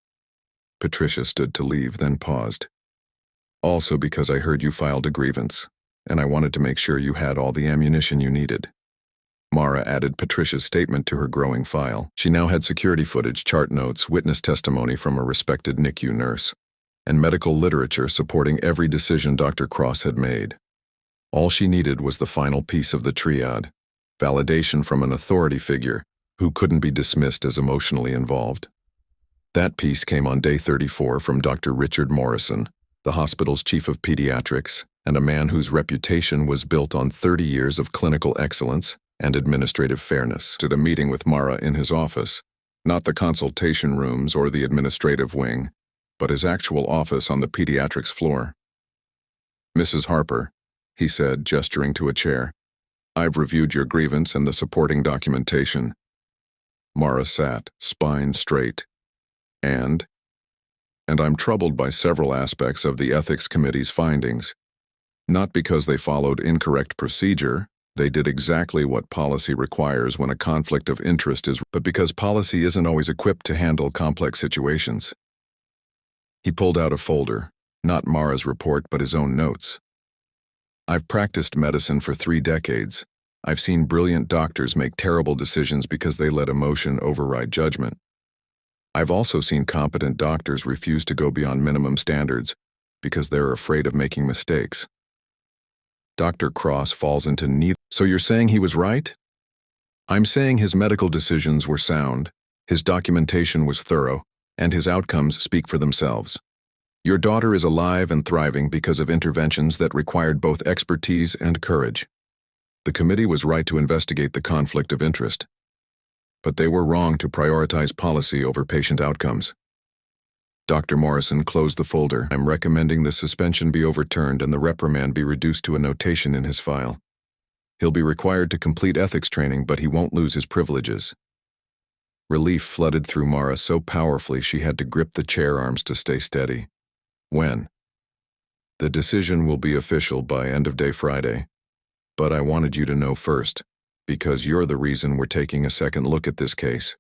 Patricia stood to leave, then paused. "Also because I heard you filed a grievance, and I wanted to make sure you had all the ammunition you needed." Mara added Patricia's statement to her growing file. She now had security footage, chart notes, witness testimony from a respected NICU nurse, and medical literature supporting every decision Dr. Cross had made. All she needed was the final piece of the triad, validation from an authority figure who couldn't be dismissed as emotionally involved. That piece came on day 34 from Dr. Richard Morrison, the hospital's chief of pediatrics, and a man whose reputation was built on 30 years of clinical excellence and administrative fairness. At a meeting with Mara in his office, not the consultation rooms or the administrative wing, but his actual office on the pediatrics floor. "Mrs. Harper," he said, gesturing to a chair, "I've reviewed your grievance and the supporting documentation." Mara sat, spine straight. And I'm troubled by several aspects of the ethics committee's findings. Not because they followed incorrect procedure, they did exactly what policy requires when a conflict of interest is, but because policy isn't always equipped to handle complex situations. He pulled out a folder, not Mara's report but his own notes. "I've practiced medicine for 3 decades. I've seen brilliant doctors make terrible decisions because they let emotion override judgment. I've also seen competent doctors refuse to go beyond minimum standards because they're afraid of making mistakes. Dr. Cross falls into neither." "So you're saying he was right?" "I'm saying his medical decisions were sound, his documentation was thorough, and his outcomes speak for themselves. Your daughter is alive and thriving because of interventions that required both expertise and courage. The committee was right to investigate the conflict of interest, but they were wrong to prioritize policy over patient outcomes." Dr. Morrison closed the folder. "I'm recommending the suspension be overturned and the reprimand be reduced to a notation in his file. He'll be required to complete ethics training, but he won't lose his privileges." Relief flooded through Mara so powerfully she had to grip the chair arms to stay steady. "When?" "The decision will be official by end of day Friday. But I wanted you to know first, because you're the reason we're taking a second look at this case.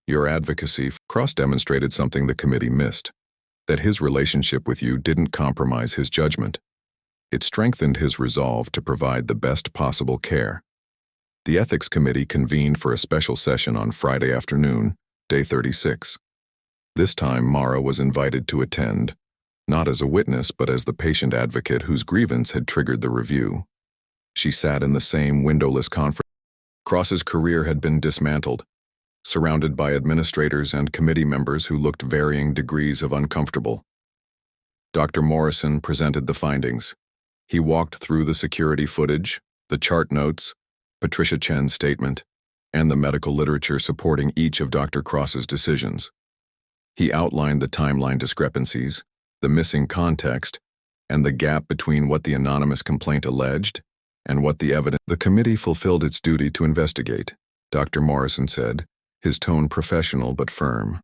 Your advocacy." Cross demonstrated something the committee missed, that his relationship with you didn't compromise his judgment. It strengthened his resolve to provide the best possible care. The ethics committee convened for a special session on Friday afternoon, day 36. This time Mara was invited to attend, not as a witness but as the patient advocate whose grievance had triggered the review. She sat in the same windowless conference. Cross's career had been dismantled, surrounded by administrators and committee members who looked varying degrees of uncomfortable. Dr. Morrison presented the findings. He walked through the security footage, the chart notes, Patricia Chen's statement, and the medical literature supporting each of Dr. Cross's decisions. He outlined the timeline discrepancies, the missing context, and the gap between what the anonymous complaint alleged and what the evidence. "The committee fulfilled its duty to investigate," Dr. Morrison said, his tone professional but firm.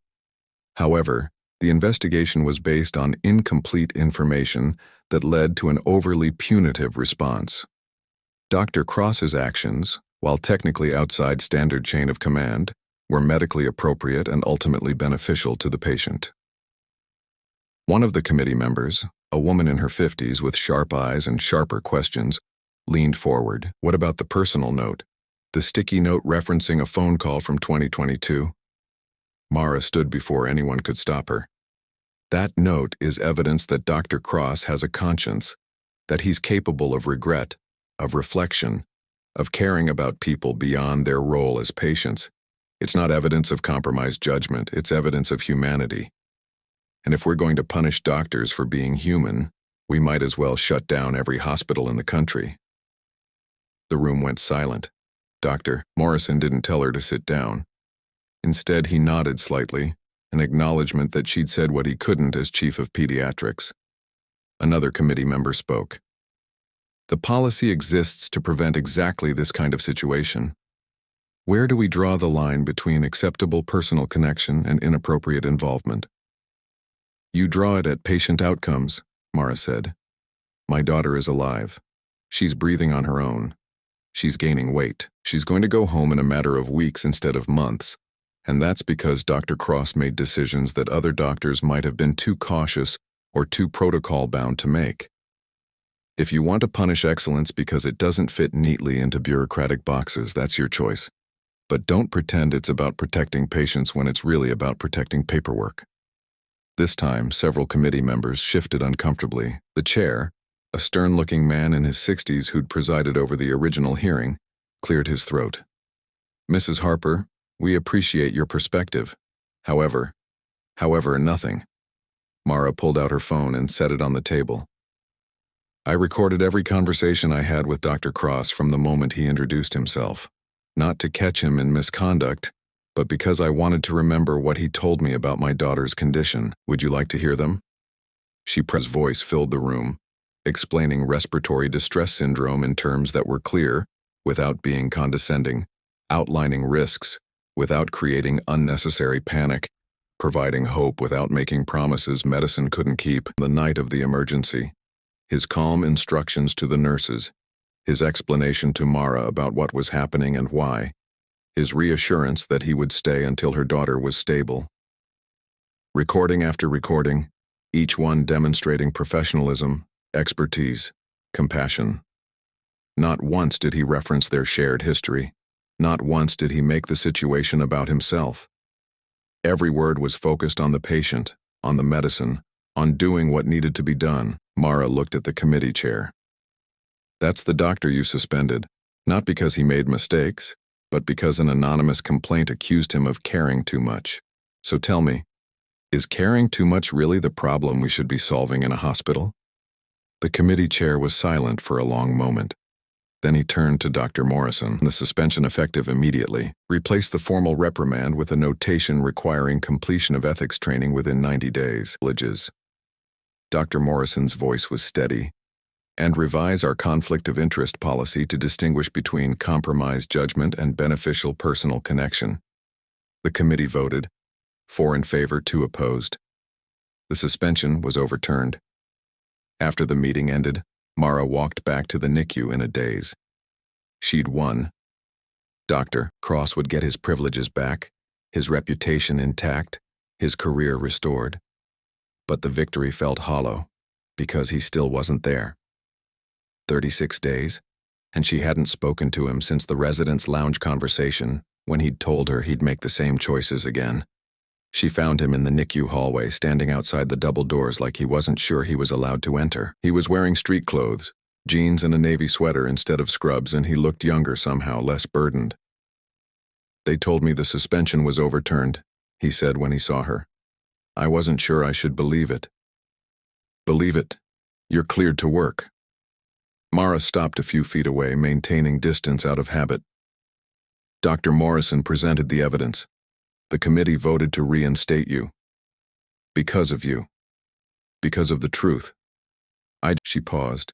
"However, the investigation was based on incomplete information that led to an overly punitive response. Dr. Cross's actions, while technically outside standard chain of command, were medically appropriate and ultimately beneficial to the patient." One of the committee members, a woman in her 50s with sharp eyes and sharper questions, leaned forward. "What about the personal note? The sticky note referencing a phone call from 2022? Mara stood before anyone could stop her. "That note is evidence that Dr. Cross has a conscience that he's capable of regret, of reflection, of caring about people beyond their role as patients. It's not evidence of compromised judgment, it's evidence of humanity. And if we're going to punish doctors for being human, we might as well shut down every hospital in the country. The room went silent. Dr. Morrison didn't tell her to sit down. Instead, he nodded slightly, an acknowledgement that she'd said what he couldn't as chief of pediatrics. Another committee member spoke. The policy exists to prevent exactly this kind of situation. Where do we draw the line between acceptable personal connection and inappropriate involvement? You draw it at patient outcomes, Mara said. My daughter is alive. She's breathing on her own. She's gaining weight. She's going to go home in a matter of weeks instead of months. And that's because Dr. Cross made decisions that other doctors might have been too cautious or too protocol-bound to make. If you want to punish excellence because it doesn't fit neatly into bureaucratic boxes, that's your choice. But don't pretend it's about protecting patients when it's really about protecting paperwork. This time, several committee members shifted uncomfortably. The chair, a stern-looking man in his 60s who'd presided over the original hearing, cleared his throat. Mrs. Harper, we appreciate your perspective. However, nothing. Mara pulled out her phone and set it on the table. I recorded every conversation I had with Dr. Cross from the moment he introduced himself, not to catch him in misconduct, but because I wanted to remember what he told me about my daughter's condition. Would you like to hear them? His voice filled the room, explaining respiratory distress syndrome in terms that were clear, without being condescending, outlining risks, without creating unnecessary panic, providing hope without making promises medicine couldn't keep. The night of the emergency, his calm instructions to the nurses, his explanation to Mara about what was happening and why, his reassurance that he would stay until her daughter was stable. Recording after recording, each one demonstrating professionalism, expertise, compassion. Not once did he reference their shared history. Not once did he make the situation about himself. Every word was focused on the patient, on the medicine, on doing what needed to be done. Mara looked at the committee chair. That's the doctor you suspended, not because he made mistakes, but because an anonymous complaint accused him of caring too much. So tell me, is caring too much really the problem we should be solving in a hospital? The committee chair was silent for a long moment. Then he turned to Dr. Morrison. The suspension effective immediately. Replace the formal reprimand with a notation requiring completion of ethics training within 90 days. Dr. Morrison's voice was steady. And revise our conflict of interest policy to distinguish between compromised judgment and beneficial personal connection. The committee voted, 4 in favor, 2 opposed. The suspension was overturned. After the meeting ended, Mara walked back to the NICU in a daze. She'd won. Dr. Cross would get his privileges back, his reputation intact, his career restored. But the victory felt hollow, because he still wasn't there. 36 days, and she hadn't spoken to him since the residents' lounge conversation when he'd told her he'd make the same choices again. She found him in the NICU hallway, standing outside the double doors like he wasn't sure he was allowed to enter. He was wearing street clothes, jeans and a navy sweater instead of scrubs, and he looked younger somehow, less burdened. They told me the suspension was overturned, he said when he saw her. I wasn't sure I should believe it. Believe it. You're cleared to work. Mara stopped a few feet away, maintaining distance out of habit. Dr. Morrison presented the evidence. The committee voted to reinstate you. Because of you. Because of the truth. She paused.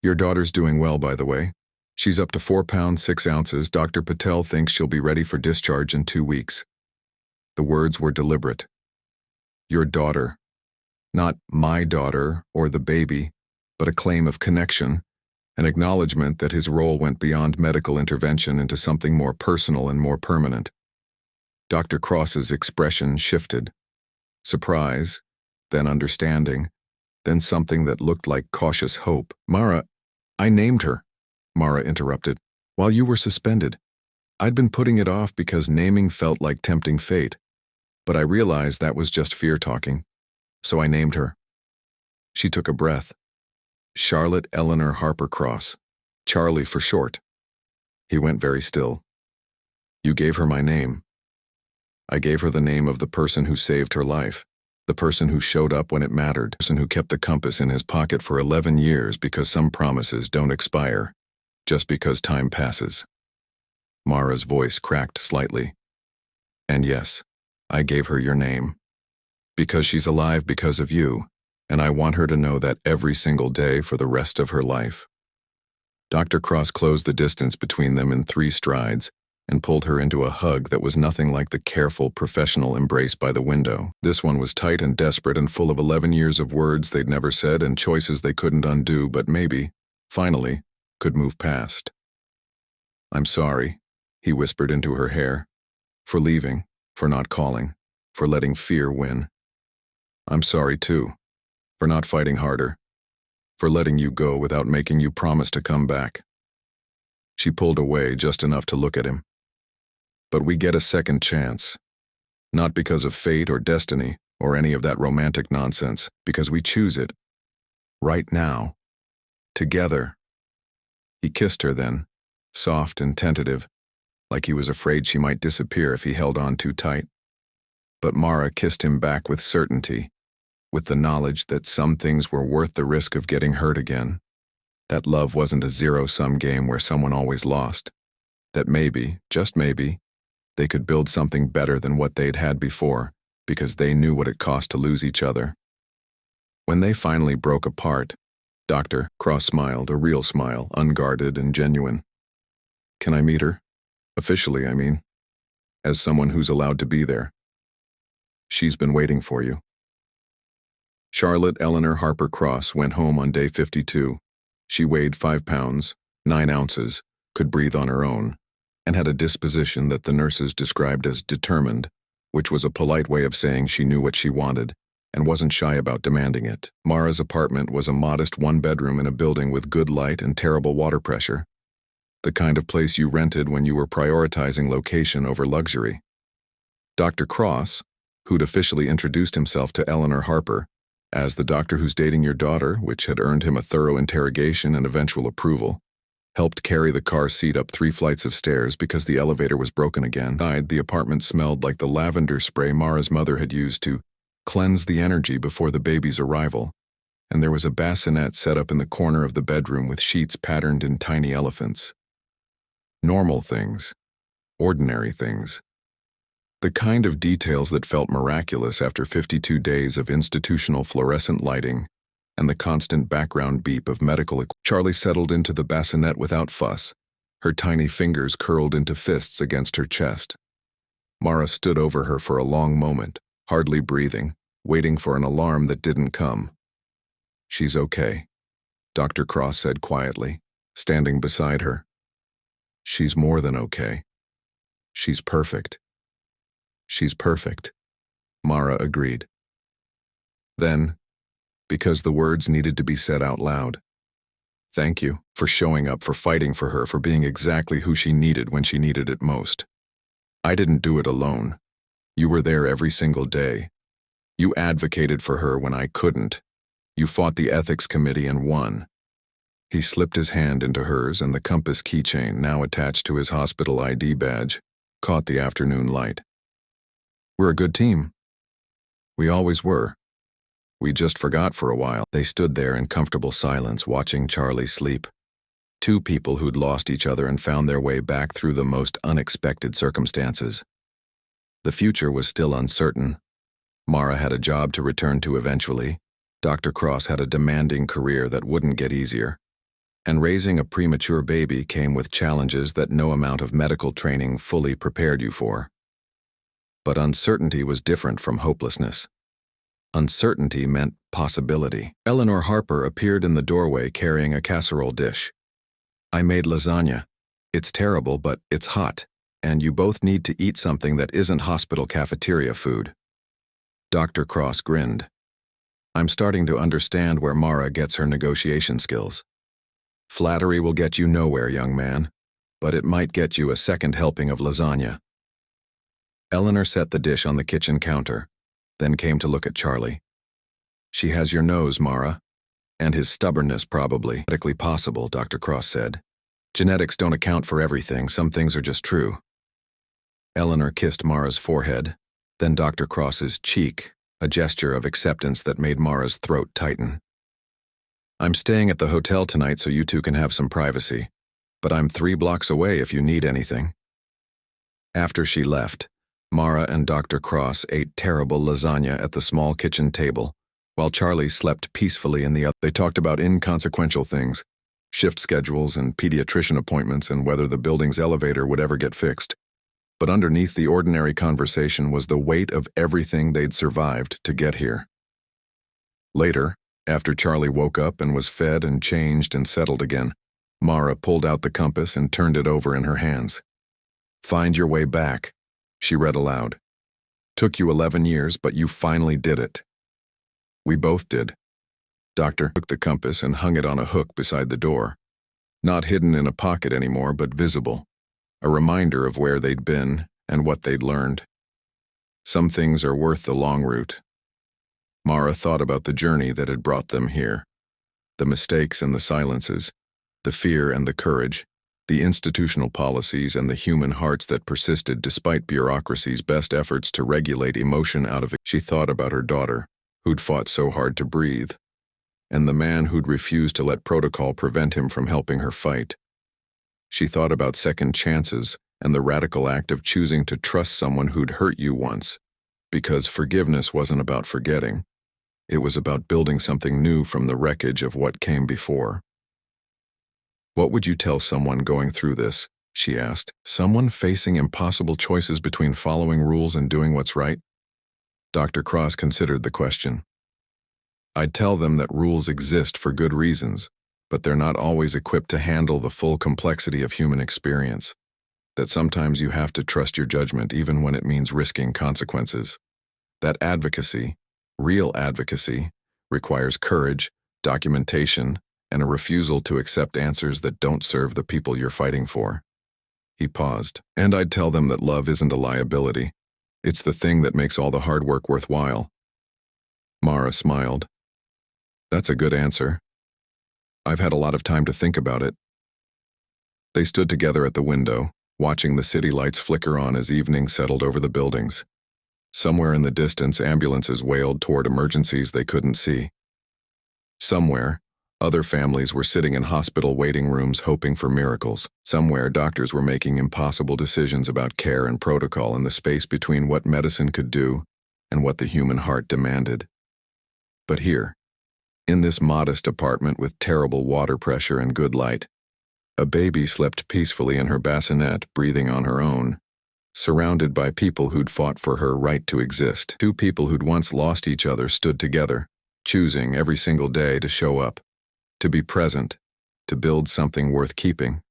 Your daughter's doing well, by the way. She's up to 4 pounds 6 ounces. Dr. Patel thinks she'll be ready for discharge in 2 weeks. The words were deliberate. Your daughter. Not my daughter or the baby, but a claim of connection, an acknowledgement that his role went beyond medical intervention into something more personal and more permanent. Dr. Cross's expression shifted. Surprise, then understanding, then something that looked like cautious hope. Mara, I named her, Mara interrupted, while you were suspended. I'd been putting it off because naming felt like tempting fate, but I realized that was just fear talking, so I named her. She took a breath. Charlotte Eleanor Harper Cross. Charlie for short. He went very still. You gave her my name. I gave her the name of the person who saved her life, the person who showed up when it mattered, the person who kept the compass in his pocket for 11 years because some promises don't expire, just because time passes. Mara's voice cracked slightly. And yes, I gave her your name. Because she's alive because of you, and I want her to know that every single day for the rest of her life. Dr. Cross closed the distance between them in 3 strides and pulled her into a hug that was nothing like the careful, professional embrace by the window. This one was tight and desperate and full of 11 years of words they'd never said and choices they couldn't undo but maybe, finally, could move past. I'm sorry, he whispered into her hair, for leaving, for not calling, for letting fear win. I'm sorry too, for not fighting harder, for letting you go without making you promise to come back. She pulled away just enough to look at him. But we get a second chance. Not because of fate or destiny or any of that romantic nonsense, because we choose it. Right now. Together. He kissed her then, soft and tentative, like he was afraid she might disappear if he held on too tight. But Mara kissed him back with certainty, with the knowledge that some things were worth the risk of getting hurt again. That love wasn't a zero-sum game where someone always lost. That maybe, just maybe, they could build something better than what they'd had before, because they knew what it cost to lose each other. When they finally broke apart, Dr. Cross smiled, a real smile, unguarded and genuine. Can I meet her? Officially, I mean. As someone who's allowed to be there. She's been waiting for you. Charlotte Eleanor Harper Cross went home on day 52. She weighed 5 pounds, 9 ounces, could breathe on her own, and had a disposition that the nurses described as determined, which was a polite way of saying she knew what she wanted and wasn't shy about demanding it. Mara's apartment was a modest 1-bedroom in a building with good light and terrible water pressure. The kind of place you rented when you were prioritizing location over luxury. Dr. Cross, who'd officially introduced himself to Eleanor Harper as the doctor who's dating your daughter, which had earned him a thorough interrogation and eventual approval, helped carry the car seat up 3 flights of stairs because the elevator was broken again. Inside, the apartment smelled like the lavender spray Mara's mother had used to cleanse the energy before the baby's arrival, and there was a bassinet set up in the corner of the bedroom with sheets patterned in tiny elephants. Normal things. Ordinary things. The kind of details that felt miraculous after 52 days of institutional fluorescent lighting and the constant background beep of medical equipment. Charlie settled into the bassinet without fuss, her tiny fingers curled into fists against her chest. Mara stood over her for a long moment, hardly breathing, waiting for an alarm that didn't come. She's okay, Dr. Cross said quietly, standing beside her. She's more than okay. She's perfect. She's perfect, Mara agreed. Then, because the words needed to be said out loud, thank you for showing up, for fighting for her, for being exactly who she needed when she needed it most. I didn't do it alone. You were there every single day. You advocated for her when I couldn't. You fought the ethics committee and won. He slipped his hand into hers, and the compass keychain, now attached to his hospital ID badge, caught the afternoon light. We're a good team. We always were. We just forgot for a while. They stood there in comfortable silence, watching Charlie sleep. 2 people who'd lost each other and found their way back through the most unexpected circumstances. The future was still uncertain. Mara had a job to return to eventually. Dr. Cross had a demanding career that wouldn't get easier. And raising a premature baby came with challenges that no amount of medical training fully prepared you for. But uncertainty was different from hopelessness. Uncertainty meant possibility. Eleanor Harper appeared in the doorway carrying a casserole dish. I made lasagna. It's terrible, but it's hot, and you both need to eat something that isn't hospital cafeteria food. Dr. Cross grinned. I'm starting to understand where Mara gets her negotiation skills. Flattery will get you nowhere, young man, but it might get you a second helping of lasagna. Eleanor set the dish on the kitchen counter, then came to look at Charlie. She has your nose, Mara. And his stubbornness probably. Genetically possible, Dr. Cross said. Genetics don't account for everything. Some things are just true. Eleanor kissed Mara's forehead, then Dr. Cross's cheek, a gesture of acceptance that made Mara's throat tighten. I'm staying at the hotel tonight so you two can have some privacy, but I'm 3 blocks away if you need anything. After she left, Mara and Dr. Cross ate terrible lasagna at the small kitchen table, while Charlie slept peacefully in the other. They talked about inconsequential things, shift schedules and pediatrician appointments and whether the building's elevator would ever get fixed. But underneath the ordinary conversation was the weight of everything they'd survived to get here. Later, after Charlie woke up and was fed and changed and settled again, Mara pulled out the compass and turned it over in her hands. Find your way back, she read aloud. Took you 11 years, but you finally did it. We both did. Doctor took the compass and hung it on a hook beside the door. Not hidden in a pocket anymore, but visible. A reminder of where they'd been and what they'd learned. Some things are worth the long route. Mara thought about the journey that had brought them here. The mistakes and the silences, the fear and the courage, the institutional policies and the human hearts that persisted despite bureaucracy's best efforts to regulate emotion out of it. She thought about her daughter, who'd fought so hard to breathe, and the man who'd refused to let protocol prevent him from helping her fight. She thought about second chances and the radical act of choosing to trust someone who'd hurt you once, because forgiveness wasn't about forgetting. It was about building something new from the wreckage of what came before. What would you tell someone going through this? She asked. Someone facing impossible choices between following rules and doing what's right? Dr. Cross considered the question. I'd tell them that rules exist for good reasons, but they're not always equipped to handle the full complexity of human experience. That sometimes you have to trust your judgment even when it means risking consequences. That advocacy, real advocacy, requires courage, documentation, and a refusal to accept answers that don't serve the people you're fighting for. He paused. And I'd tell them that love isn't a liability. It's the thing that makes all the hard work worthwhile. Mara smiled. That's a good answer. I've had a lot of time to think about it. They stood together at the window, watching the city lights flicker on as evening settled over the buildings. Somewhere in the distance, ambulances wailed toward emergencies they couldn't see. Somewhere, other families were sitting in hospital waiting rooms hoping for miracles. Somewhere, doctors were making impossible decisions about care and protocol in the space between what medicine could do and what the human heart demanded. But here, in this modest apartment with terrible water pressure and good light, a baby slept peacefully in her bassinet, breathing on her own, surrounded by people who'd fought for her right to exist. 2 people who'd once lost each other stood together, choosing every single day to show up, to be present, to build something worth keeping.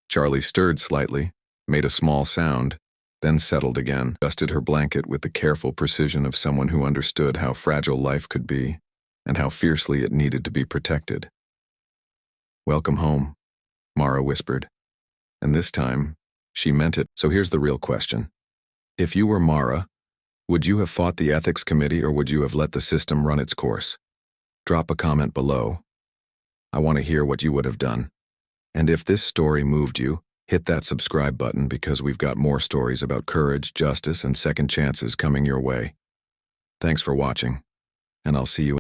Charlie stirred slightly, made a small sound, then settled again, dusted her blanket with the careful precision of someone who understood how fragile life could be and how fiercely it needed to be protected. Welcome home, Mara whispered, and this time, she meant it. So here's the real question. If you were Mara, would you have fought the ethics committee or would you have let the system run its course? Drop a comment below. I want to hear what you would have done. And if this story moved you, hit that subscribe button because we've got more stories about courage, justice, and second chances coming your way. Thanks for watching, and I'll see you